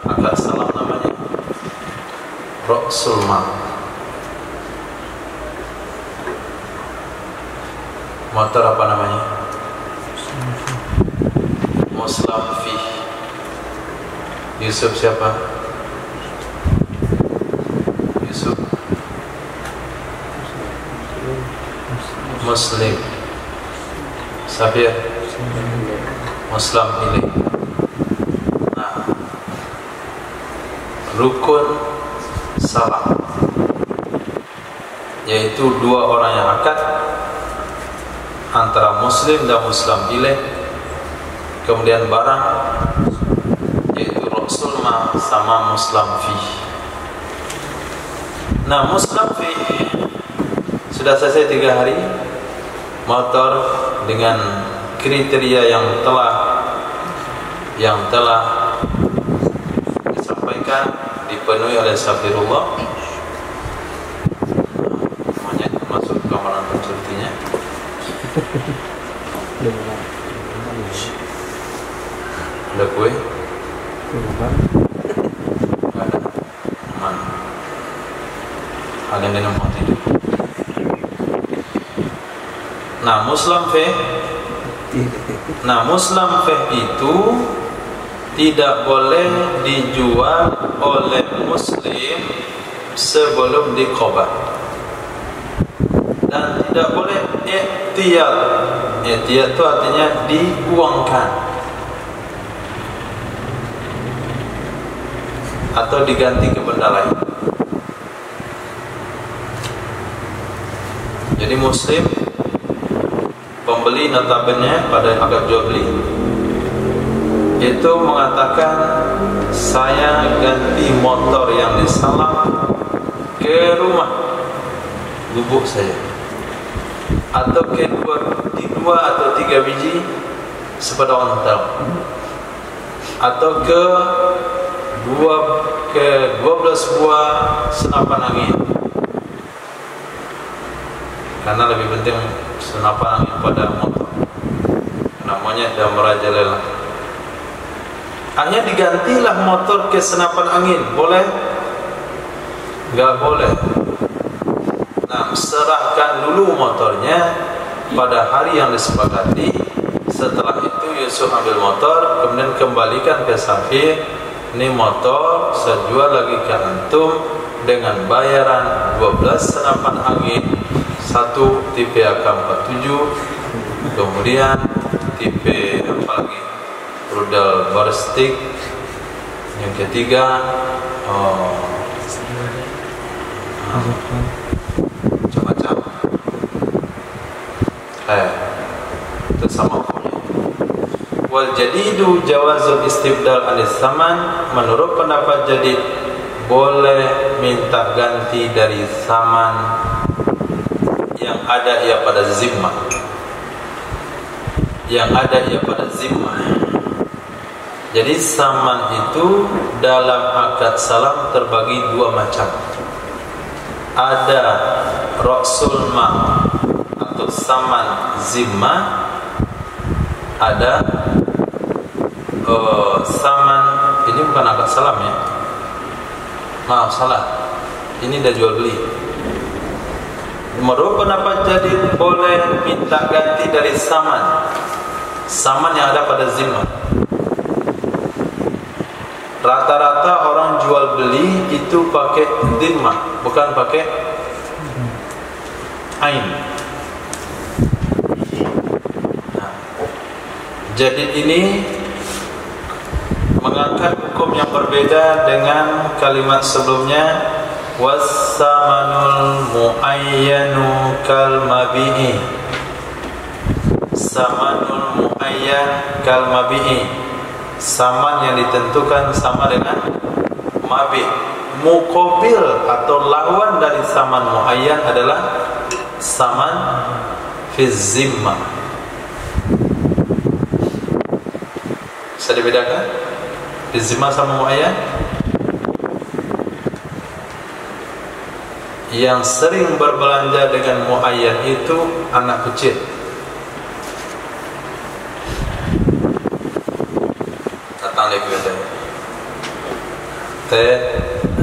akad salam namanya ra'sul mal. Motor apa namanya? Muslam fi. Yusuf siapa? Yusuf Muslim. Sabir Muslim ilaih. Nah, rukun salam yaitu dua orang yang akad antara muslim dan muslim ilaih. Kemudian barang yaitu rasul ma sama muslim fi. Nah, muslim fi sudah selesai 3 hari. Motor dengan kriteria yang telah disampaikan dipenuhi oleh Safirullah. Monyet masuk kamar nonton surtinya. Ada kue? Nggak ada. Aman. Ada minum mau tidur. Nah, muslim feh itu tidak boleh dijual oleh muslim sebelum diqabah, dan tidak boleh i'tiyad. I'tiyad itu artinya diuangkan atau diganti ke benda lain. Jadi muslim pembeli notabene pada akad jual beli itu mengatakan saya ganti motor yang disalam ke rumah gubuk saya, atau ke 2 atau 3 biji sepeda ontel, atau ke 12 buah senapan angin, karena lebih penting senapan angin pada motor, namanya dah merajalela. Hanya digantilah motor ke senapan angin, boleh? Enggak boleh. Nah, serahkan dulu motornya pada hari yang disepakati. Setelah itu Yusuf ambil motor, kemudian kembalikan ke Safir. Ini motor saya jual lagi ke antum dengan bayaran 12 senapan angin, 1 tipe AK-47, kemudian tipe apa lagi, rudal baristik, yang ketiga macam-macam. Itu sama hukumnya. Wal jadidu jawazul istibdal anis saman. Menurut pendapat jadid boleh minta ganti dari saman yang ada ia pada zimmah, Jadi saman itu dalam akad salam terbagi 2 macam. Ada ra'sul mal atau saman zimmah, ada saman, ini bukan akad salam ya, maaf salah, ini dah jual beli. Menurut pendapat jadi boleh minta ganti dari saman yang ada pada zimmah. Rata-rata orang jual beli itu pakai zimmah, bukan pakai ain. Nah, jadi ini mengangkat hukum yang berbeda dengan kalimat sebelumnya, wassamanul muayyanu kal mabi'i. Samanul muayyan kal mabi'i, saman yang ditentukan sama dengan mabih. Muqabil atau lawan dari saman muayyan adalah saman fi zimmah. Bisa dibedakan fi zimmah sama muayyan? Yang sering berbelanja dengan muayyan itu anak kecil. Datang lagi katanya, teh,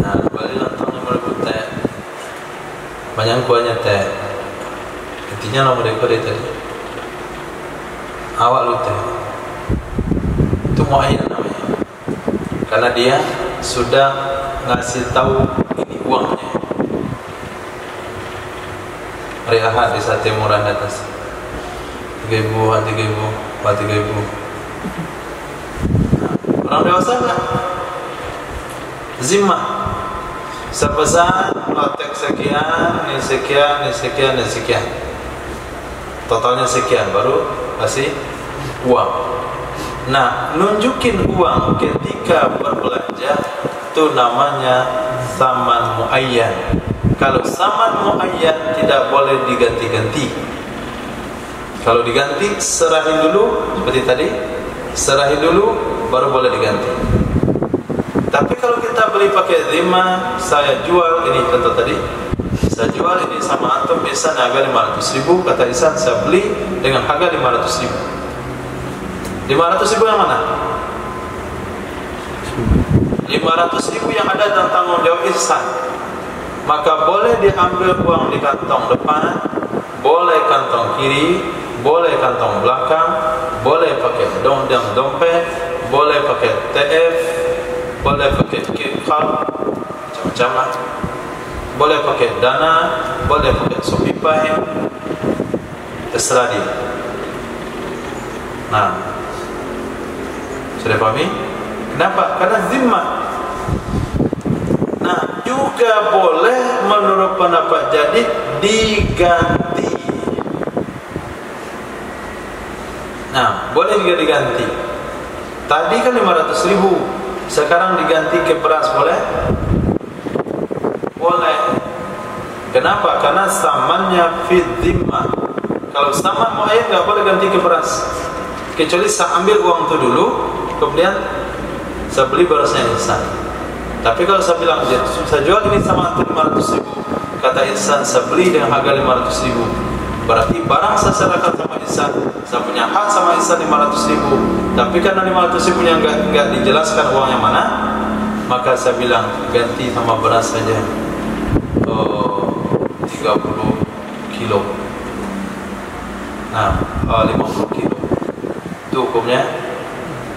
nah balik nonton nomor teh, banyak kuahnya teh. Intinya nomor daripada tadi, awak lu teh, itu muayyan namanya, karena dia sudah ngasih tahu ini uangnya. Rehat di sate murah di atas 3.000, 3.000, 3.000. Orang dewasa enggak? Zimmah sebesar lotek sekian, ini sekian, ini sekian, ini sekian, totalnya sekian, baru kasih uang. Nah, nunjukin uang ketika berbelanja itu namanya saman muayyan. Kalau saman muayyan tidak boleh diganti-ganti. Kalau diganti, serahin dulu seperti tadi, serahin dulu baru boleh diganti. Tapi kalau kita beli pakai zimmah, saya jual ini contoh tadi, saya jual ini sama antum biasanya harga 500.000, kata Ihsan saya beli dengan harga 500.000. 500.000 yang mana? 500.000 yang ada dalam tanggung jawab Ihsan. Maka boleh diambil uang di kantong depan, boleh kantong kiri, boleh kantong belakang, boleh pakai dompet, boleh pakai TF, boleh pakai kipkal, macam-macam lah. Boleh pakai dana, boleh pakai Shopee, terserah dia. Nah, sudah pahami? Kenapa? Karena zimmah. Nah, juga boleh menurut pendapat Jadid diganti. Nah, boleh juga diganti. Tadi kan 500.000, sekarang diganti ke beras boleh? Boleh. Kenapa? Karena samannya fi zimmah. Kalau saman muayyan nggak boleh ganti ke beras, kecuali saya ambil uang itu dulu, kemudian saya beli berasnya Ihsan. Tapi kalau saya bilang, saya jual ini sama 500.000, kata Ihsan saya beli dengan harga 500.000, berarti barang saya serahkan sama Ihsan, saya punya hak sama Ihsan 500.000. Tapi karena 500.000 nya enggak dijelaskan uang yang mana, maka saya bilang ganti sama beras saja 30 kilo. Nah, 50 kilo. Itu hukumnya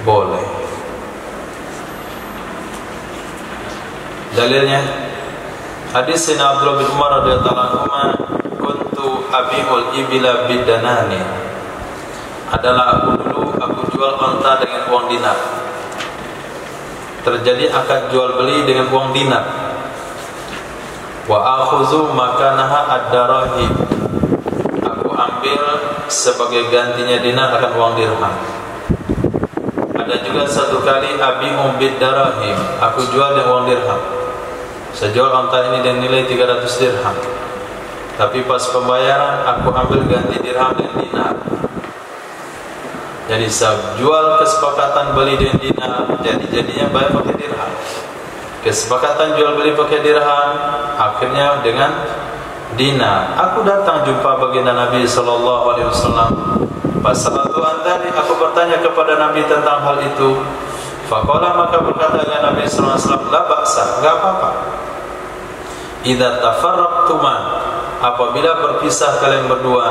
boleh. Dalilnya hadis Sayyidina Abdullah bin Umar radhiyallahu anhu, kuntu abiul ibila bidanani. Adalah aku jual unta dengan uang dinar. Terjadi akad jual beli dengan uang dinar. Wa akhuzu makanaha ad-darahim. Aku ambil sebagai gantinya dinar akan uang dirham. Ada juga satu kali abi'u bid-darahim, aku jual dengan uang dirham. Saya jual unta ini dengan nilai 300 dirham. Tapi pas pembayaran aku ambil ganti dirham dengan dinar. Jadi saya jual kesepakatan beli dengan dinar, jadinya bayar pakai dirham. Kesepakatan jual beli pakai dirham, akhirnya dengan dinar. Aku datang jumpa baginda Nabi sallallahu alaihi wasallam. Pas salatu antari aku bertanya kepada Nabi tentang hal itu. Faqala, maka berkata Nabi sallallahu alaihi wasallam, la ba'sa, enggak apa-apa. Idza tafarraqtuma, apabila berpisah kalian berdua,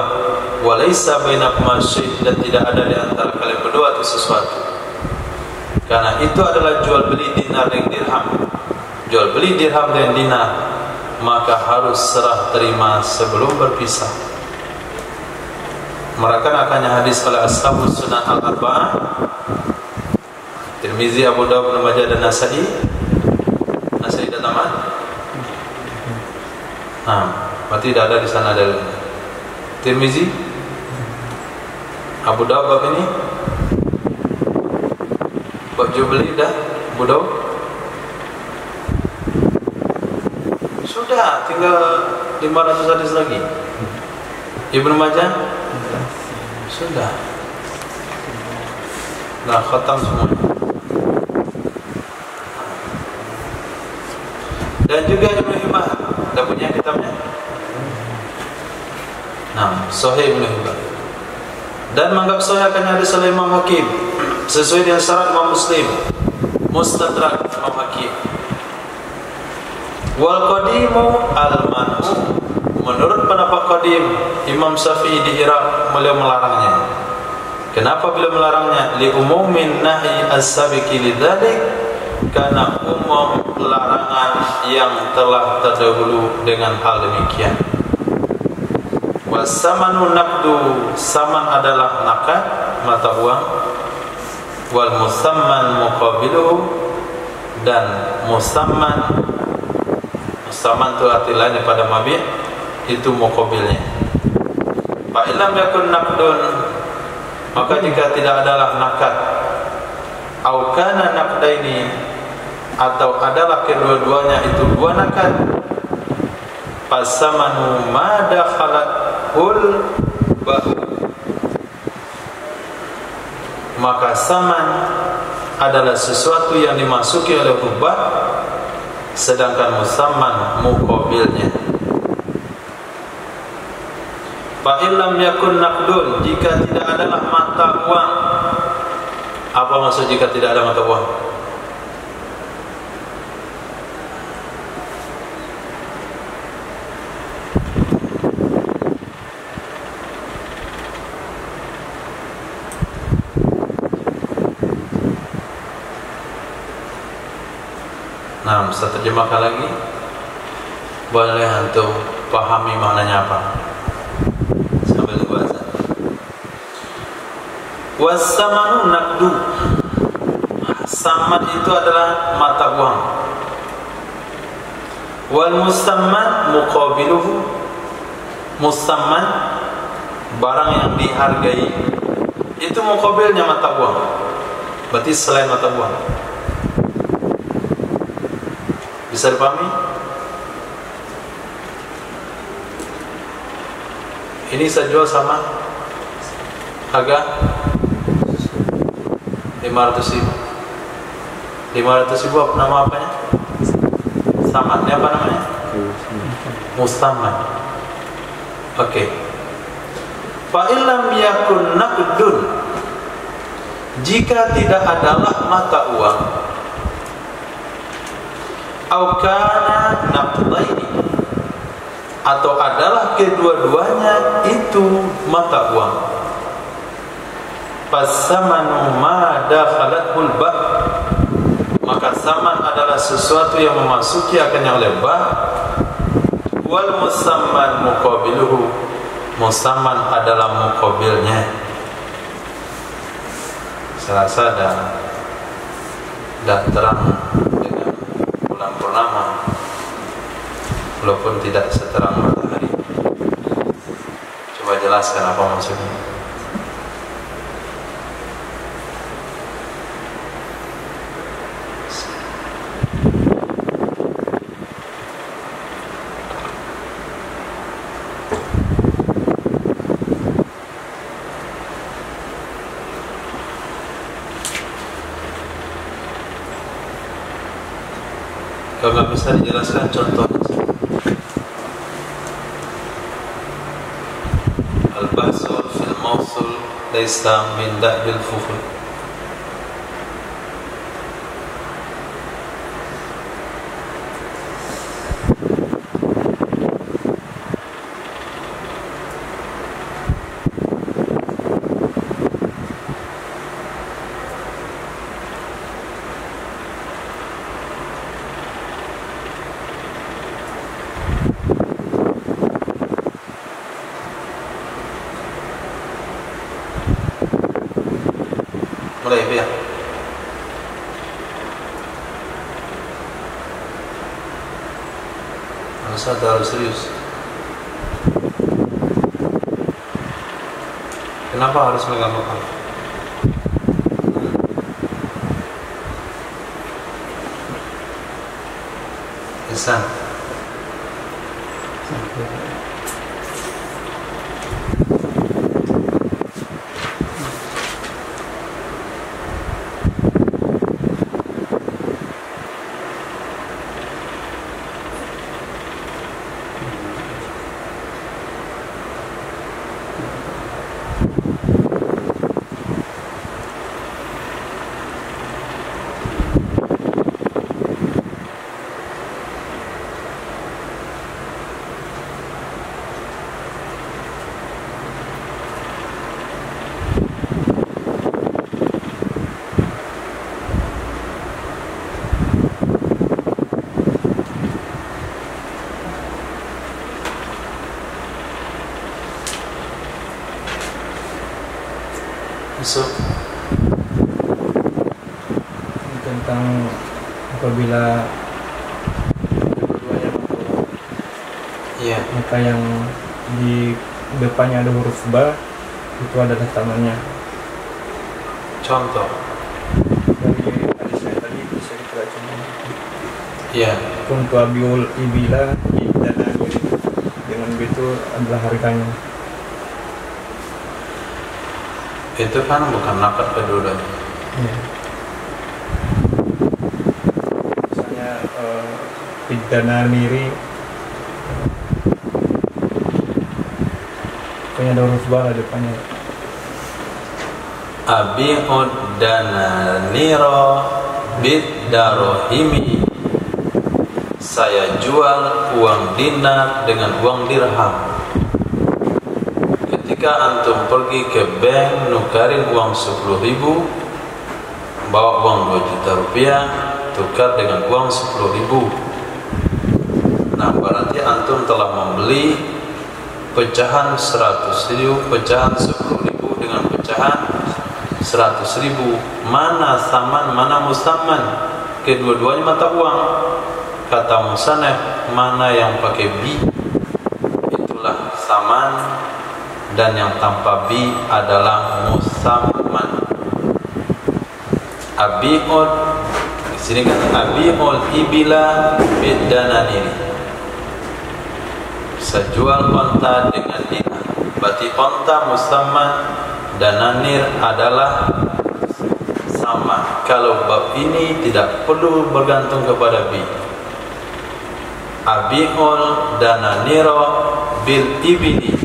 walaysa bainakuma syai', dan tidak ada di antara kalian berdua itu sesuatu. Karena itu adalah jual beli dinar dengan dirham. Jual beli dirham dengan dinar, maka harus serah terima sebelum berpisah. Merakan-akannya hadis oleh Ashabus Sunan Al-Arba'ah, Tirmizi, Abu Dawud, Ibnu Majah dan Nasa'i. Nasa'i dan Ahmad. Nah, berarti tidak ada di sana dalilnya. Tirmizi, Abu Dawud bab ini, bab jual beli dah, Abu Dawud. Sudah, tinggal 500 hadis lagi. Ibnu Majah sudah. Nah, khatam semua. Dan juga Ibnu Hibban, dah punya kitabnya. Nah, Sahih Ibnu Hibban. Dan menganggap sahih akan hadis oleh Imam Hakim sesuai dengan syarat Imam Muslim, Mustadrak Imam Hakim. Wal qadimu al-man'u, menurut pendapat qadim Imam Syafi'i di Irak, beliau melarangnya. Kenapa beliau melarangnya? Li umumin nahi as-sabiqi lidzalik, karena umum larangan yang telah terdahulu dengan hal demikian. Wasamanu naqdu, saman adalah nakad, mata uang. Wal musamman muqabiluhu, dan musamman itu arti lain daripada mabi', itu muqabilnya. Fa illam yakun naqdun, maka jika tidak adalah nakad, au kana naqdaini, atau adalah kedua-duanya itu dua nakad, fasamanu ma dakhalat ba'u, maka saman adalah sesuatu yang dimasuki oleh hubah, sedangkan musamman muqabilnya. Fa illam yakun naqdun, jika tidak adalah mata uang. Apa maksud jika tidak ada mata uang? Nah, saya terjemahkan lagi. Boleh antum pahami maknanya apa? Sambil bahasa. Wasamanu naqdu, saman itu adalah mata uang. Wal musamman muqabiluhu, musamman barang yang dihargai, itu muqabilnya mata uang. Berarti selain mata uang. Bisa dipahami? Ini saya jual sama harga 500.000. 500.000 apa nama apanya? Sama. Ini apa namanya? Musamman. Oke. Fa illam yakun naqdun, jika tidak adalah mata uang, au kana naqdaini, atau adalah kedua-duanya itu mata uang, fasamanu ma dakhalathu ba', maka saman adalah sesuatu yang memasuki akannya oleh ba'. Wal musamman muqabiluhu, musamman adalah muqabilnya. Saya rasa dah terang purnama, walaupun tidak seterang matahari. Coba jelaskan apa maksudnya. Kalau nggak bisa dijelaskan contoh. Al-bahsul fil mawsul laysa min da'bil fuful. Mulai biar harus serius. Kenapa harus megang lokal? Ihsan, Besok tentang apabila kedua-duanya iya, maka yang di depannya ada huruf ba itu adalah tamannya. contoh Dari hadis saya tadi bisa dibaca. iya, Kuntu abiul ibila dan dengan begitu adalah harganya. itu kan bukan nakad kedua-duanya. Ya. Misalnya pidana miri punya ada huruf ba depannya. Abi'ud dananiro bid-darohimi, saya jual uang dinar dengan uang dirham. Ketika antum pergi ke bank nukarin uang 10.000, bawa uang 2 juta rupiah, tukar dengan uang 10.000. Nah, berarti antum telah membeli pecahan 100.000, pecahan 10.000 dengan pecahan 100.000. Mana saman, mana musamman? Kedua-duanya mata uang. Kata musannaf, mana yang pakai bi itulah saman, dan yang tanpa bi adalah musamman. Abi'ul, di sini kan abi'ul ibila bidananir, saya jual onta dengan dinar. Berarti onta musamman, dananir adalah sama. Kalau bab ini tidak perlu bergantung kepada bi. Abi'ul dananiro bil ibili,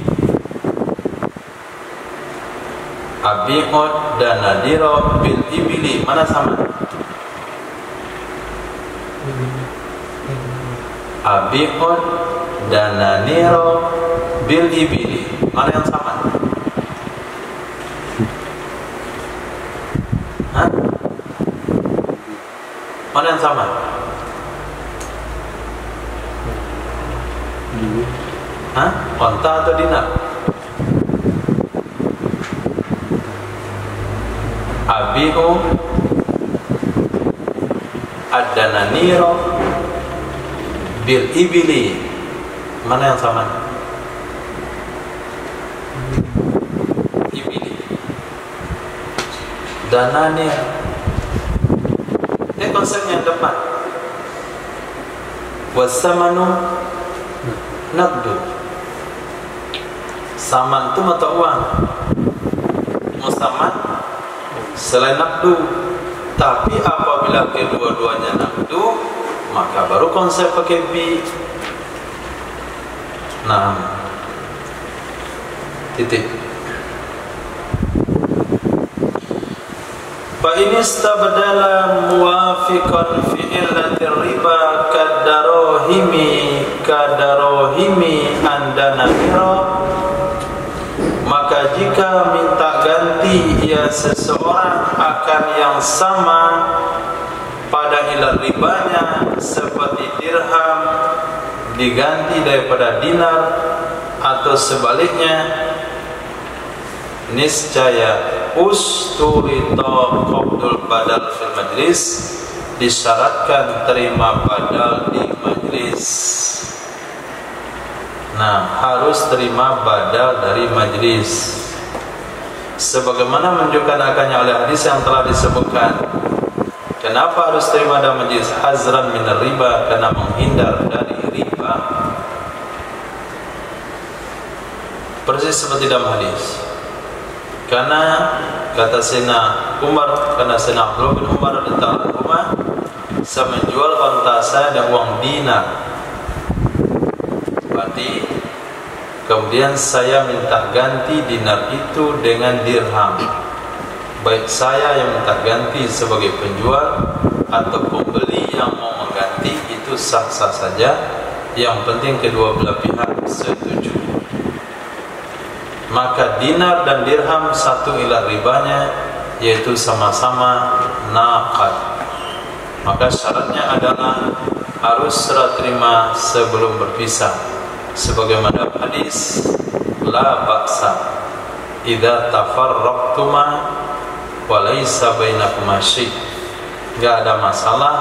abi'ud dananiro bil ibili, mana sama? Abi'ud dananiro bil ibili, mana yang sama? Hah? Mana yang sama? Hah? Onta atau dinar? Abi'u ad-dananiro bil ibili, mana yang sama? Ibili, dananir. Ini konsepnya yang depan. Wasamanu naqdu, saman itu mata uang, musamman selain naqdu. Tapi apabila kedua-duanya naqdu, maka baru konsep pakai bi. Nah, titik. Fa in istabdala muwafiqan fi illati riba kadarohimi andanamiro, maka jika minta ganti ya seseorang akan yang sama pada ilat ribanya, seperti dirham diganti daripada dinar atau sebaliknya, niscaya usturito qabdul badal fil majlis, disyaratkan terima badal di majlis. Nah, harus terima badal dari majlis, sebagaimana menunjukkan akannya oleh hadis yang telah disebutkan. Kenapa harus terima dalam majlis? Hazran minar riba, karena menghindar dari riba. persis seperti dalam hadis. Karena kata Sayyidina Umar, karena Sayyidina Abdullah bin Umar radhiyallahu anhu, saya menjual unta saya dengan uang dinar. Berarti kemudian saya minta ganti dinar itu dengan dirham. Baik saya yang minta ganti sebagai penjual atau pembeli yang mau mengganti, itu sah-sah saja. Yang penting kedua belah pihak setuju. Maka dinar dan dirham satu ilah ribanya, yaitu sama-sama naqad. Maka syaratnya adalah harus serah terima sebelum berpisah. Sebagaimana hadis, la ba'sa idza tafarraqtuma wa laysa bainakuma syai'. Enggak ada masalah,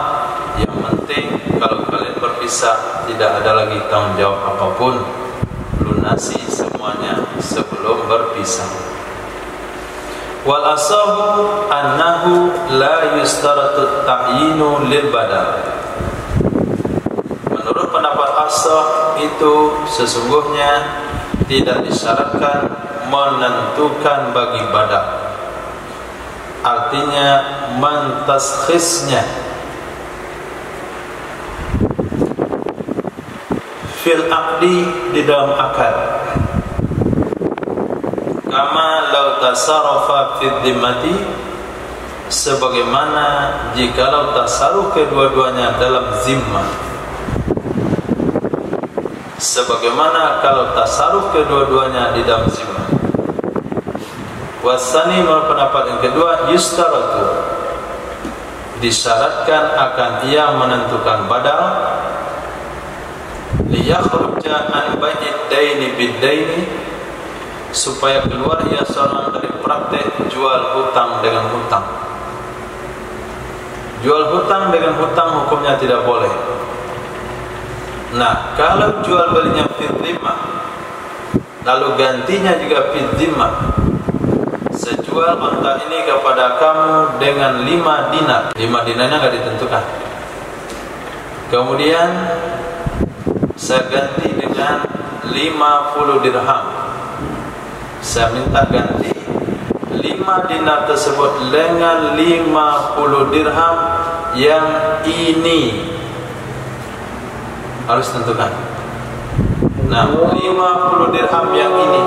yang penting kalau kalian berpisah tidak ada lagi tanggung jawab apapun, lunasi semuanya sebelum berpisah. Wal asahu annahu la yustaratu ta'yinu lil badal. Menurut pendapat asah itu sesungguhnya tidak disyaratkan menentukan bagi badal. Artinya mentaskhisnya fil aqdi, di dalam akad. Kama law tasarrafa fi dhimmati, sebagaimana jikalau tasarruf kedua-duanya dalam zimmah. Sebagaimana kalau tasarruf kedua-duanya di dalam zimmah. Wasani, menurut pendapat yang kedua, yustaratu, disyaratkan akan ia menentukan badal, liyakhruja an bai'id daini bid-daini, supaya keluar ia seorang dari praktek jual hutang dengan hutang. Jual hutang dengan hutang hukumnya tidak boleh. Nah, kalau jual belinya fid dhimmah, lalu gantinya juga fid dhimmah, sejual unta ini kepada kamu dengan 5 dinar. 5 dinarnya enggak ditentukan. Kemudian saya ganti dengan 50 dirham. Saya minta ganti 5 dinar tersebut dengan 50 dirham yang ini. Harus tentukan. Nah, 50 dirham yang ini.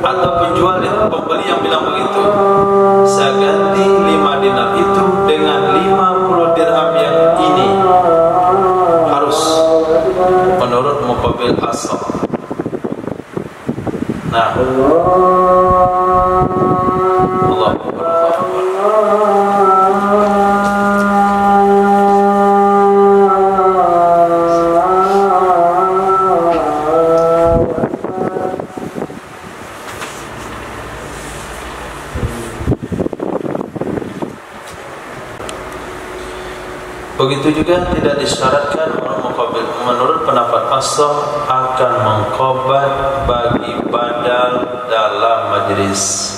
Atau penjual yang pembeli yang bilang begitu, saya ganti 5 dinar itu dengan 50 dirham yang ini. Harus menurut muqabil asal. Nah, Allah begitu juga tidak disyaratkan menurut pendapat asal akan mengqabat bagi badal dalam majlis.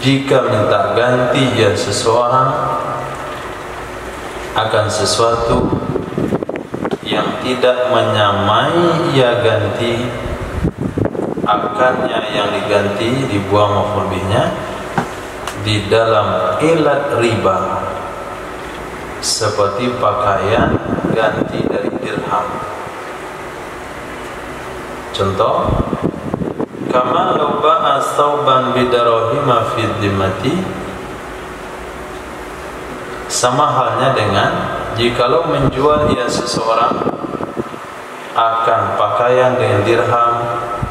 Jika minta ganti ya seseorang akan sesuatu yang tidak menyamai ia ganti, akannya yang diganti dibuang maupun lebihnya di dalam ilat riba, seperti pakaian ganti dari dirham. Contoh, kama law ba'a thawban bidarahima fi dhimmati, sama halnya dengan jikalau menjual ia seseorang akan pakaian dengan dirham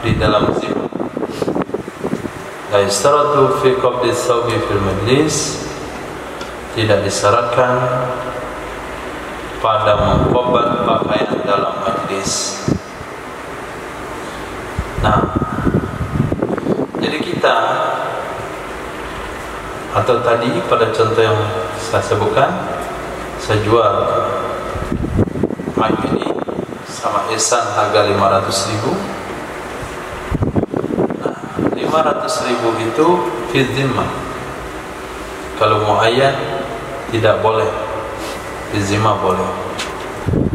di dalam zimmah. La yastaratu fi qabdi thawbi fil majlis, tidak disyaratkan pada mengqabat pakaian dalam majlis. Nah, jadi kita atau tadi pada contoh yang saya sebutkan, saya jual mic ini sama Ihsan harga 500.000. Nah, 500.000 itu fi dhimmah. Kalau muayyan tidak boleh, fi dhimmah boleh.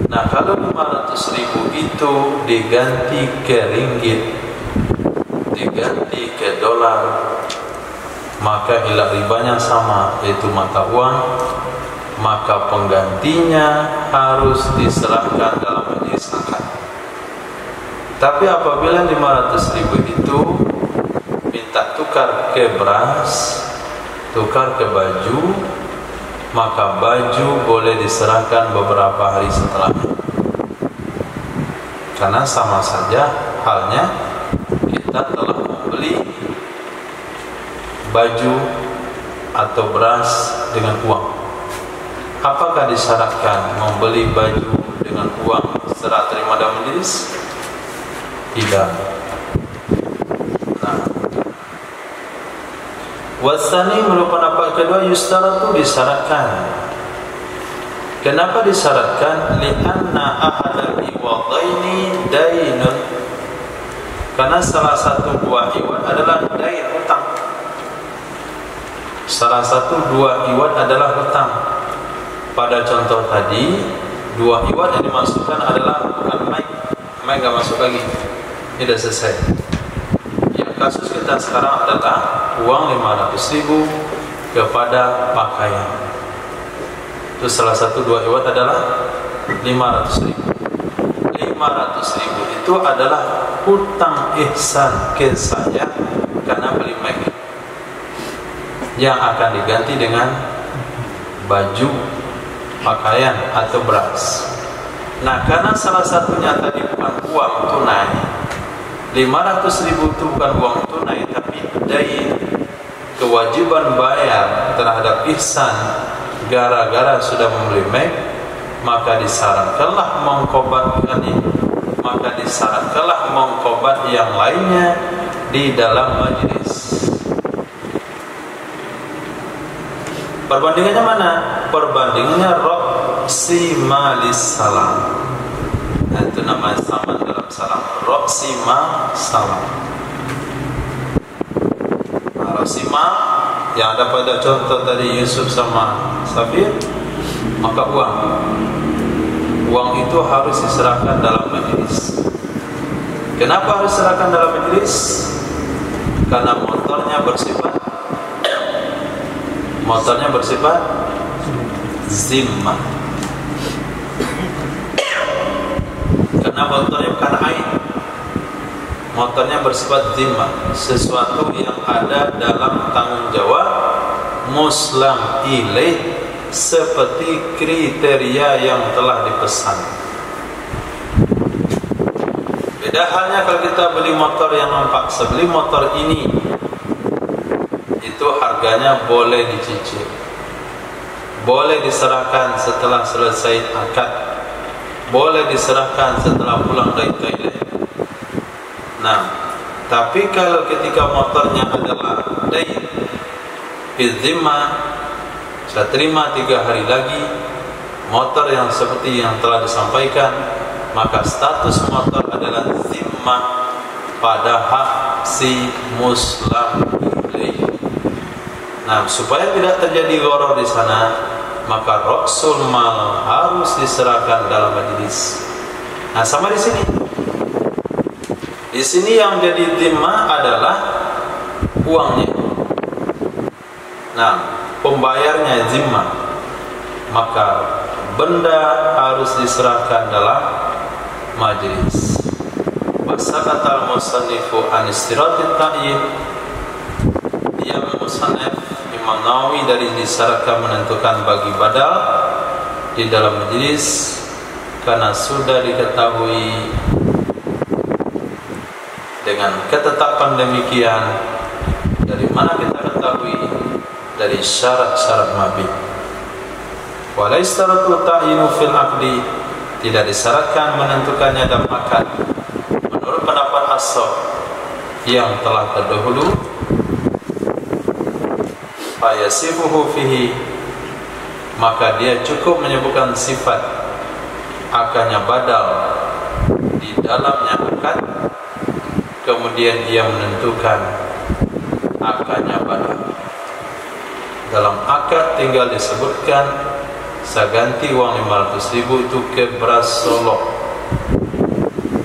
Nah, kalau 500.000 itu diganti ke ringgit, diganti ke dolar, maka ilah ribanya sama, yaitu mata uang, maka penggantinya harus diserahkan dalam majelis akad. Tapi apabila 500.000 itu minta tukar ke beras, tukar ke baju, maka baju boleh diserahkan beberapa hari setelahnya. Karena sama saja halnya kita telah membeli baju atau beras dengan uang. Apakah disyaratkan membeli baju dengan uang serah terima dalam majelis? Tidak. Nah, wasani menurut pendapat kedua yustaratu disyaratkan. Kenapa disyaratkan? Lianna ahadal iwadaini dainun. Karena salah satu dua iwad adalah dain, hutang. Salah satu dua iwad adalah hutang. Pada contoh tadi, dua iwad yang dimasukkan adalah bukan mic nggak masuk lagi. Ini sudah selesai. Yang kasus kita sekarang adalah uang 500.000 kepada pakaian. Itu salah satu dua iwad adalah 500.000. 500.000 itu adalah hutang ihsan ke saya karena beli mic yang akan diganti dengan baju, pakaian atau beras. Nah, karena salah satunya tadi bukan uang tunai, 500.000 itu bukan uang tunai, tapi dain, kewajiban bayar terhadap ihsan gara-gara sudah membeli mic, maka disarankanlah mengqobatkan ini, maka disarankanlah mengqobat yang lainnya di dalam majelis. Perbandingannya mana? Perbandingannya roksi malis salam. Nah, itu namanya sama dalam salam. Roksi ma salam. Nah, roksi ma yang ada pada contoh tadi Yusuf sama Safir, maka uang itu harus diserahkan dalam majelis. Kenapa harus diserahkan dalam majelis? Karena motornya bersifat zimmah. Karena motornya bukan ain, motornya bersifat zimmah, sesuatu yang ada dalam tanggung jawab muslam ilaih seperti kriteria yang telah dipesan. Beda halnya kalau kita beli motor yang nampak, sebeli motor ini itu harganya boleh dicicil, boleh diserahkan setelah selesai akad, boleh diserahkan setelah pulang dari Thailand. Nah, tapi kalau ketika motornya adalah dain bizimah, saya terima 3 hari lagi motor yang seperti yang telah disampaikan, maka status motor adalah zimmah pada hak si muslim. Nah, supaya tidak terjadi gharar di sana, maka roksul mal harus diserahkan dalam majelis. Nah, sama di sini. Di sini yang jadi zimmah adalah uangnya. Nah, pembayarnya zimmah, maka benda harus diserahkan dalam majelis. Wasakatal musannifu an istiratit ta'yin. Dia musannif Imam Nawawi dari disyaratkan menentukan bagi badal di dalam majelis karena sudah diketahui dengan ketetapan demikian. Dari mana kita ketahui? Dari syarat-syarat mabit. Walai syaratu ta'yinu fil aqdi, tidak disyaratkan menentukannya dalam akad. Menurut pendapat as-sahih yang telah terdahulu, fayasifuhu fihi, maka dia cukup menyebutkan sifat akannya badal di dalamnya akad, kemudian ia menentukan akannya badal. Dalam akad tinggal disebutkan saya ganti uang 500.000 itu ke beras Solo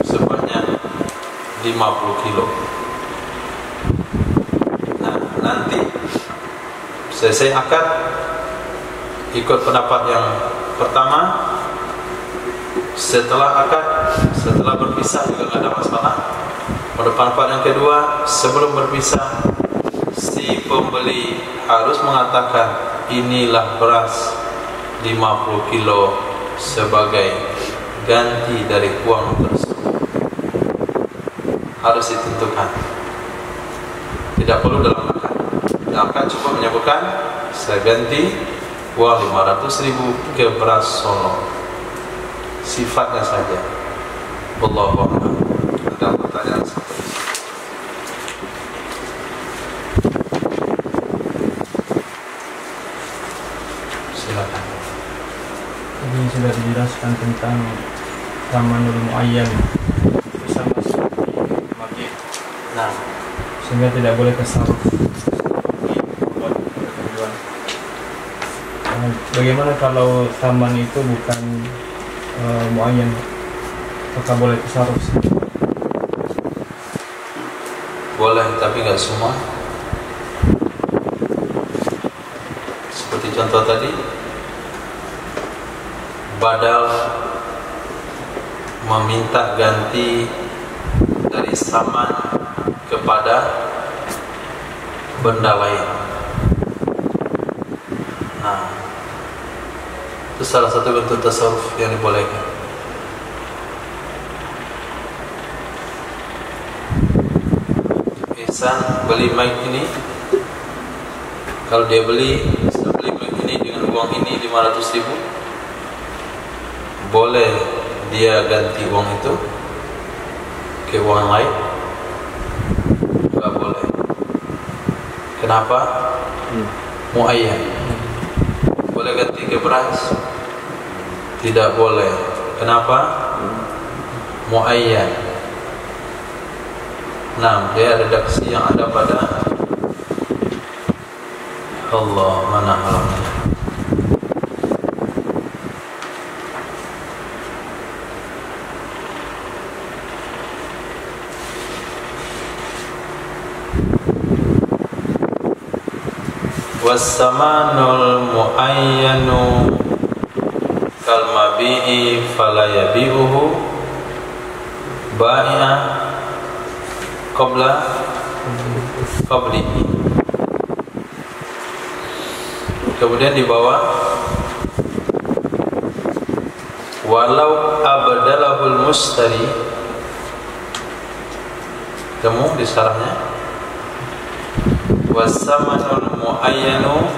sebanyak 50 kilo. Nah, nanti selesai akad, ikut pendapat yang pertama, setelah akad, setelah berpisah juga nggak ada masalah. Pada pendapat yang kedua, sebelum berpisah, si pembeli harus mengatakan inilah beras 50 kilo sebagai ganti dari uang tersebut. Harus ditentukan, tidak perlu dalam akad. Akad cuma menyebutkan saya ganti uang 500.000 ke beras Solo, sifatnya saja. Wallahu a'lam. Ada pertanyaan seperti itu? Silakan. Ini sudah dijelaskan tentang Thamanul Muayyan bersama seperti mabih. Nah, Sehingga tidak boleh tasarruf. Bagaimana kalau taman itu bukan muayyan, apakah boleh tasarruf? boleh, tapi nggak semua. Seperti contoh tadi, badal meminta ganti dari saman kepada benda lain. Nah, itu salah satu bentuk tasarruf yang dibolehkan. Ihsan beli mic ini, kalau dia beli mic ini dengan uang ini 500.000, boleh dia ganti uang itu ke uang lain? Enggak boleh. Kenapa? Muayyan. Boleh ganti ke beras? Tidak boleh. Kenapa? Muayyan. Nah, dia redaksi yang ada pada Allah, mana halamnya? Wassamanul muayyanu kal mabi'i fala yabi'uhu ba'i'a qablihi. Kemudian di bawah, walau abdalahul mustari, temu di syarahnya, wassamanul muayyanu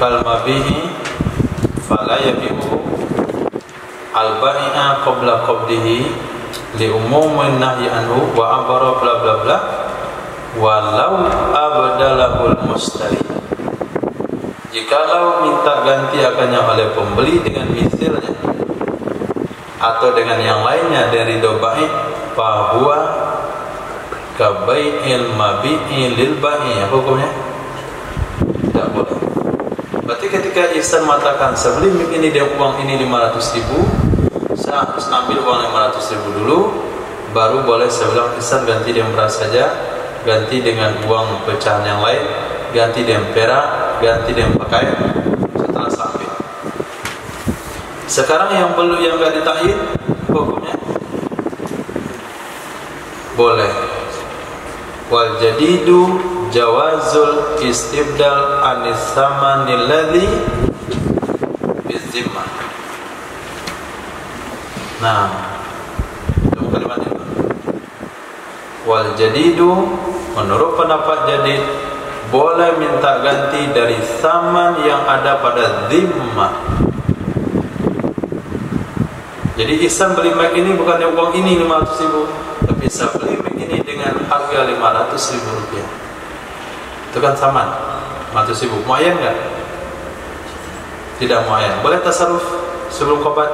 kal mabihi fala yabi'uhu al ba'i'a qabla qablihi li umumin nahyi anhu wa abara bla bla bla walau abdalahul mustari. Jikalau minta ganti akannya oleh pembeli dengan misilnya atau dengan yang lainnya dari dobai, fahuwa kabai'il mabi'i lil ba'i. Apa hukumnya? Tidak boleh. Berarti ketika Ihsan mengatakan sebelum ini dia uang ini 500.000, saya harus ambil uang 500.000 dulu, baru boleh saya bilang Ihsan ganti dengan beras saja, ganti dengan uang pecahan yang lain, ganti dengan perak, ganti dengan pakaian, setelah sampai. Sekarang yang belum, yang enggak ditahin, hukumnya boleh. Wal jadidu jawazul istibdal anis samanil ladzi bizimmah. Nah, itu kalimat itu. Wal jadidu, menurut pendapat jadid, boleh minta ganti dari saman yang ada pada zimmah. Jadi Ihsan beli mic ini bukan yang uang ini 500.000, tapi saya beli mic ini dengan harga 500.000 rupiah. Itu kan saman 500.000. Muayyan enggak? Tidak muayyan. Boleh tasarruf sebelum qobat?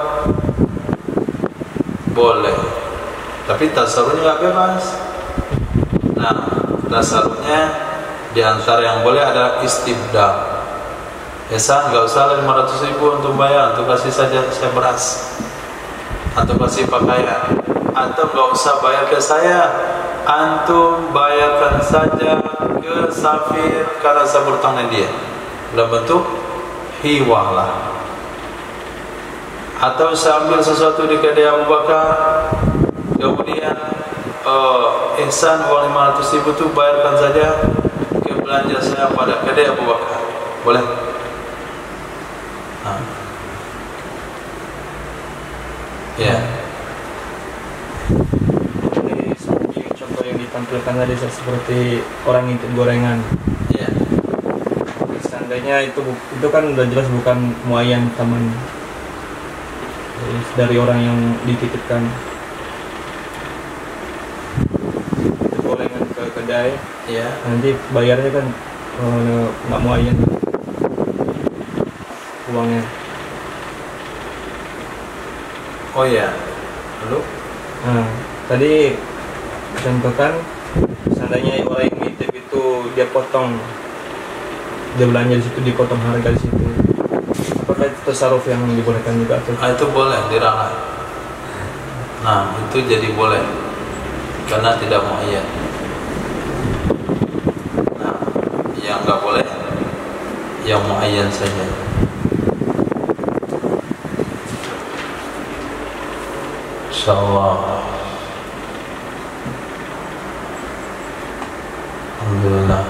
Boleh. Tapi tasarrufnya enggak bebas. Nah, tasarrufnya di antara yang boleh adalah istibdal. Ihsan, nggak usah 500.000 untuk bayar, untuk kasih saja saya beras, atau kasih pakaian, atau nggak usah bayar ke saya, antum bayarkan saja ke Safir karena saya berutang dengan dia dalam bentuk hiwalah. Atau saya ambil sesuatu di kedai Abu Bakar, kemudian ihsan uang 500.000 itu bayarkan saja ke belanja saya pada kedai Abu Bakar, boleh? Nah. Ya. Ini seperti contoh yang ditampilkan tadi seperti orang ngintip gorengan. Ya. Seandainya itu kan udah jelas bukan muayyan taman, dari orang yang dititipkan. Itu gorengan ke kedai, Ya. nanti bayarnya kan nggak muayyan uangnya. Oh ya. Lalu? Nah, tadi contohkan seandainya orang yang nitip itu dia potong, dia belanja di situ, dipotong harga di situ, apakah itu tasarruf yang dibolehkan juga atau? Itu boleh diralat. Nah, itu jadi boleh karena tidak muayyan. Nah, yang nggak boleh yang muayyan saja. Insyaallah. Alhamdulillah.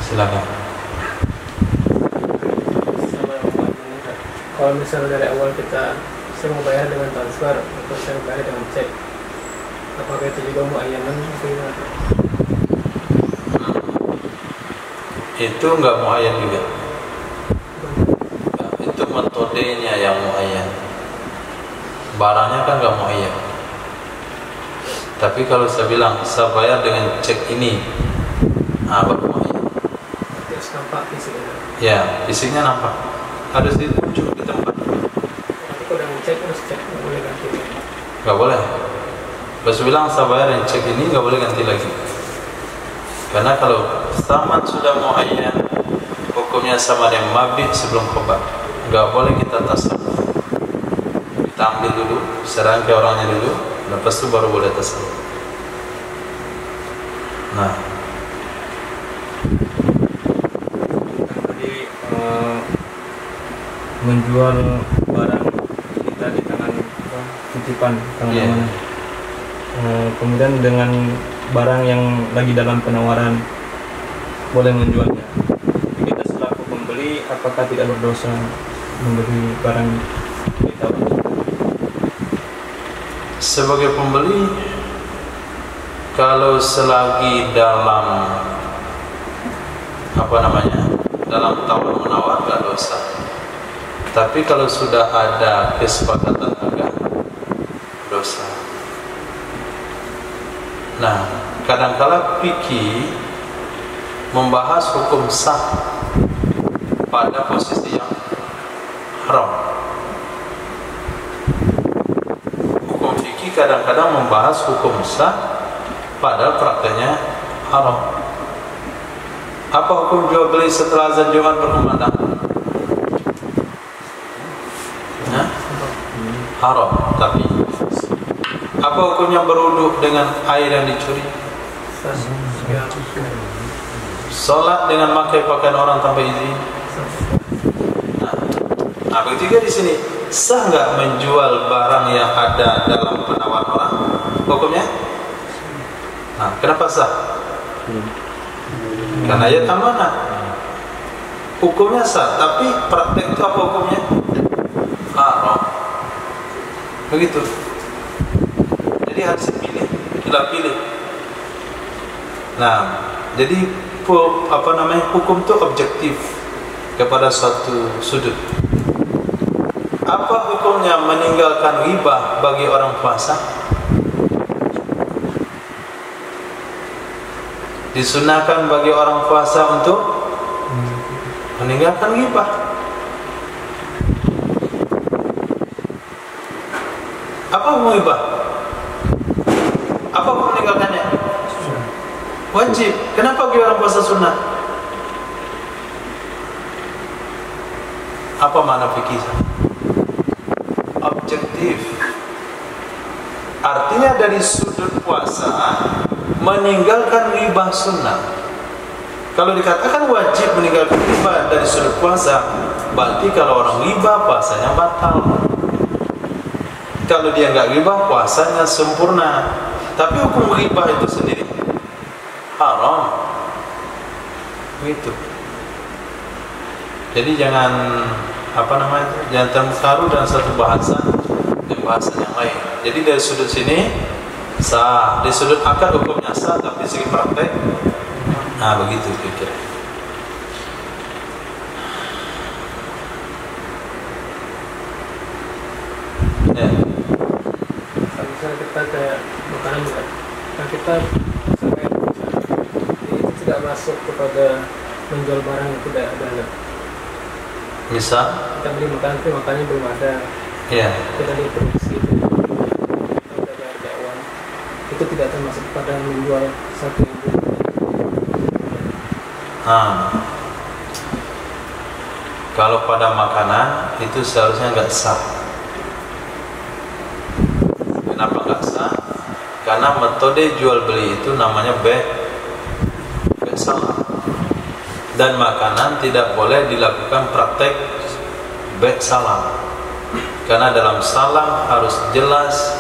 Silakan. Kalau misalnya dari awal kita sering membayar dengan transfer atau sering membayar dengan cek, apakah itu juga muayyanan atau gimana? Itu nggak muayyan juga. Itu metodenya yang muayyan. Barangnya kan nggak muayyan. Tapi kalau saya bilang saya bayar dengan cek ini, baru muayyan. Terus nampak fisiknya. Ya, fisiknya nampak. Harus ditunjuk di tempat. Tapi kalau dengan cek harus cek, nggak boleh ganti. Nggak boleh. Terus bilang saya bayar dengan cek ini nggak boleh ganti lagi. Karena kalau saman sudah muayyan, hukumnya sama dengan mabih sebelum khobar. Nggak boleh kita tasarruf. Kita ambil dulu, serang ke orangnya dulu, lepas itu baru boleh tasarruf. Nah, Tadi menjual barang kita di tangan titipan, tangan Iya. mana? Kemudian dengan barang yang lagi dalam penawaran boleh menjualnya. Kita selaku pembeli apakah tidak berdosa membeli barang ditawar? sebagai pembeli, kalau selagi dalam dalam tawar menawar nggak dosa. Tapi kalau sudah ada kesepakatan harga, dosa. Nah, kadang-kala fikih membahas hukum sah pada posisi yang haram. Hukum fikih kadang-kadang membahas hukum sah padahal prakteknya haram. Apa hukum jual beli setelah azan Jumat berkumandang? Haram. Tapi apa hukumnya berwudu dengan air yang dicuri? Salat dengan memakai pakaian orang tanpa izin. Nah, begitu di sini sah nggak menjual barang yang ada dalam penawaran orang? Hukumnya? Nah, kenapa sah? Karena ayat amanah. Hukumnya sah, tapi praktek itu apa hukumnya? Haram. Begitu. Jadi harus pilih, kita pilih. Nah, jadi hukum itu objektif kepada suatu sudut. Apa hukumnya meninggalkan ghibah bagi orang puasa? Disunahkan bagi orang puasa untuk meninggalkan ghibah. Apa hukum ghibah? Apa hukum meninggalkannya? Wajib. Kenapa bagi orang puasa sunnah? Apa makna fikih? Objektif. Artinya dari sudut puasa meninggalkan ghibah sunnah. Kalau dikatakan wajib meninggalkan ghibah dari sudut puasa, berarti kalau orang ghibah puasanya batal. Kalau dia nggak ghibah puasanya sempurna. Tapi hukum ghibah itu sendiri haram. Begitu. Jadi jangan jangan terpengaruh dengan satu bahasa dan bahasa yang lain. Jadi dari sudut sini sah, dari sudut akad hukumnya sah, tapi segi praktek, nah begitu kira-kira. Ya. Misalnya kita kayak makanan juga, kan kita sampai itu tidak masuk kepada menjual barang yang tidak ada. Misal Kita beli makanan tapi makanannya belum ada. ya, Kita diproduksi itu, kita udah bayar uang, itu tidak termasuk pada menjual satu yang belum ada. kalau pada makanan itu seharusnya nggak sah. Kenapa nggak sah? Karena metode jual beli itu namanya salam. Dan makanan tidak boleh dilakukan praktek salam. Karena dalam salam harus jelas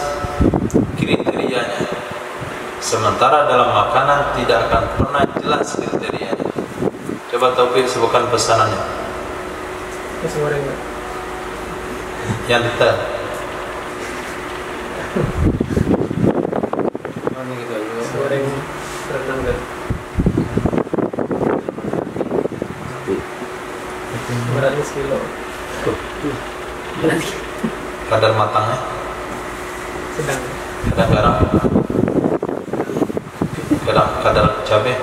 kriterianya. Sementara dalam makanan tidak akan pernah jelas kriterianya. Coba Taufik sebutkan pesanannya. Nasi goreng nggak? Yang detail. Nasi goreng rendang nggak? Beratnya sekilo. Kadar matangnya, Sedang. kadar garam, kadar cabai.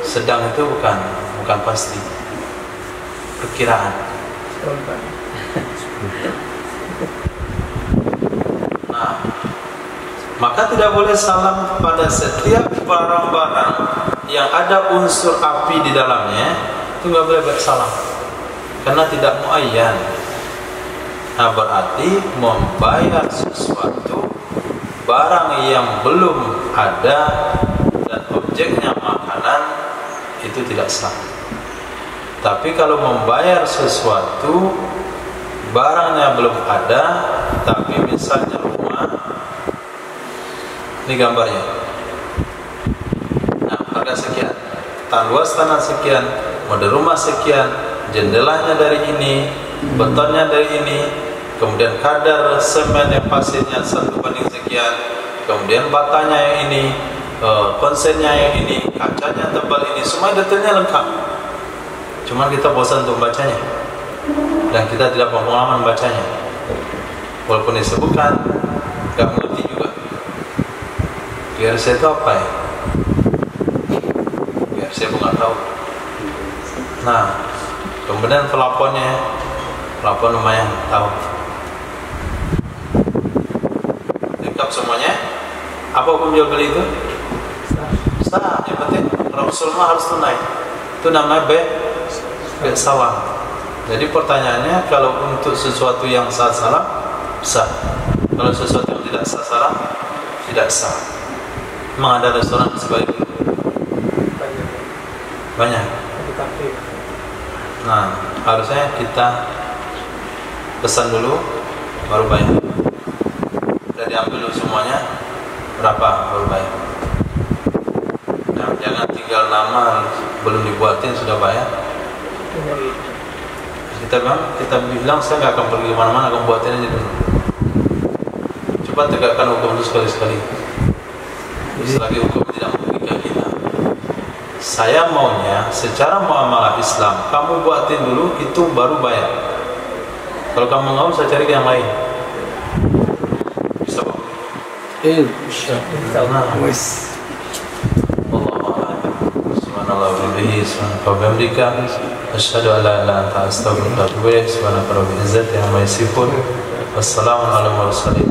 Sedang itu bukan pasti, perkiraan. Seperempat. Nah, maka tidak boleh salam pada setiap barang-barang yang ada unsur api di dalamnya, itu nggak boleh bersalam karena tidak muayyan. Nah, berarti membayar sesuatu barang yang belum ada dan objeknya makanan itu tidak sah. Tapi kalau membayar sesuatu barangnya belum ada, tapi misalnya rumah, ini gambarnya. Nah, harga sekian, luas tanah sekian, model rumah sekian, jendelanya dari ini, betonnya dari ini, kemudian kadar semen yang pasirnya 1:sekian, kemudian batanya yang ini, konsennya yang ini, kacanya tebal ini, semua detailnya lengkap. Cuma kita bosan untuk bacanya dan kita tidak pengalaman bacanya. Walaupun disebutkan, gak mengerti juga. GRC itu apa ya? GRC pun gak tahu. Nah, kemudian pelapon lumayan tahu. Lengkap semuanya. Apa hukum jual beli itu? Sah. Yang penting Rasulullah harus tunai. Itu namanya salam. Jadi pertanyaannya, kalau untuk sesuatu yang sah salam, sah. Kalau sesuatu yang tidak sah salam, tidak sah. Memang ada restoran sebaik itu? Banyak. Di kafe. Nah, harusnya kita pesan dulu, baru bayar. Udah diambil dulu semuanya, berapa baru bayar. Nah, jangan tinggal nama belum dibuatin sudah bayar. Kita bilang saya nggak akan pergi kemana-mana, akan buatin aja dulu. Coba tegakkan hukum itu sekali-sekali. Selagi hukum tidak merugikan kita. Saya maunya secara muamalah Islam, kamu buatin dulu, itu baru bayar. Kalau kamu nggak mau, saya cari yang lain. Bisa Pak? Insya Allah. Subhanallah wa bihamdihi, subhanallah wa bihamdika, asyhadu an la ilaha illa anta, astaghfiruka wa atubu ilaik. Subhanaka rabbil izzati amma yasifun. Wassalamu ala mursalin.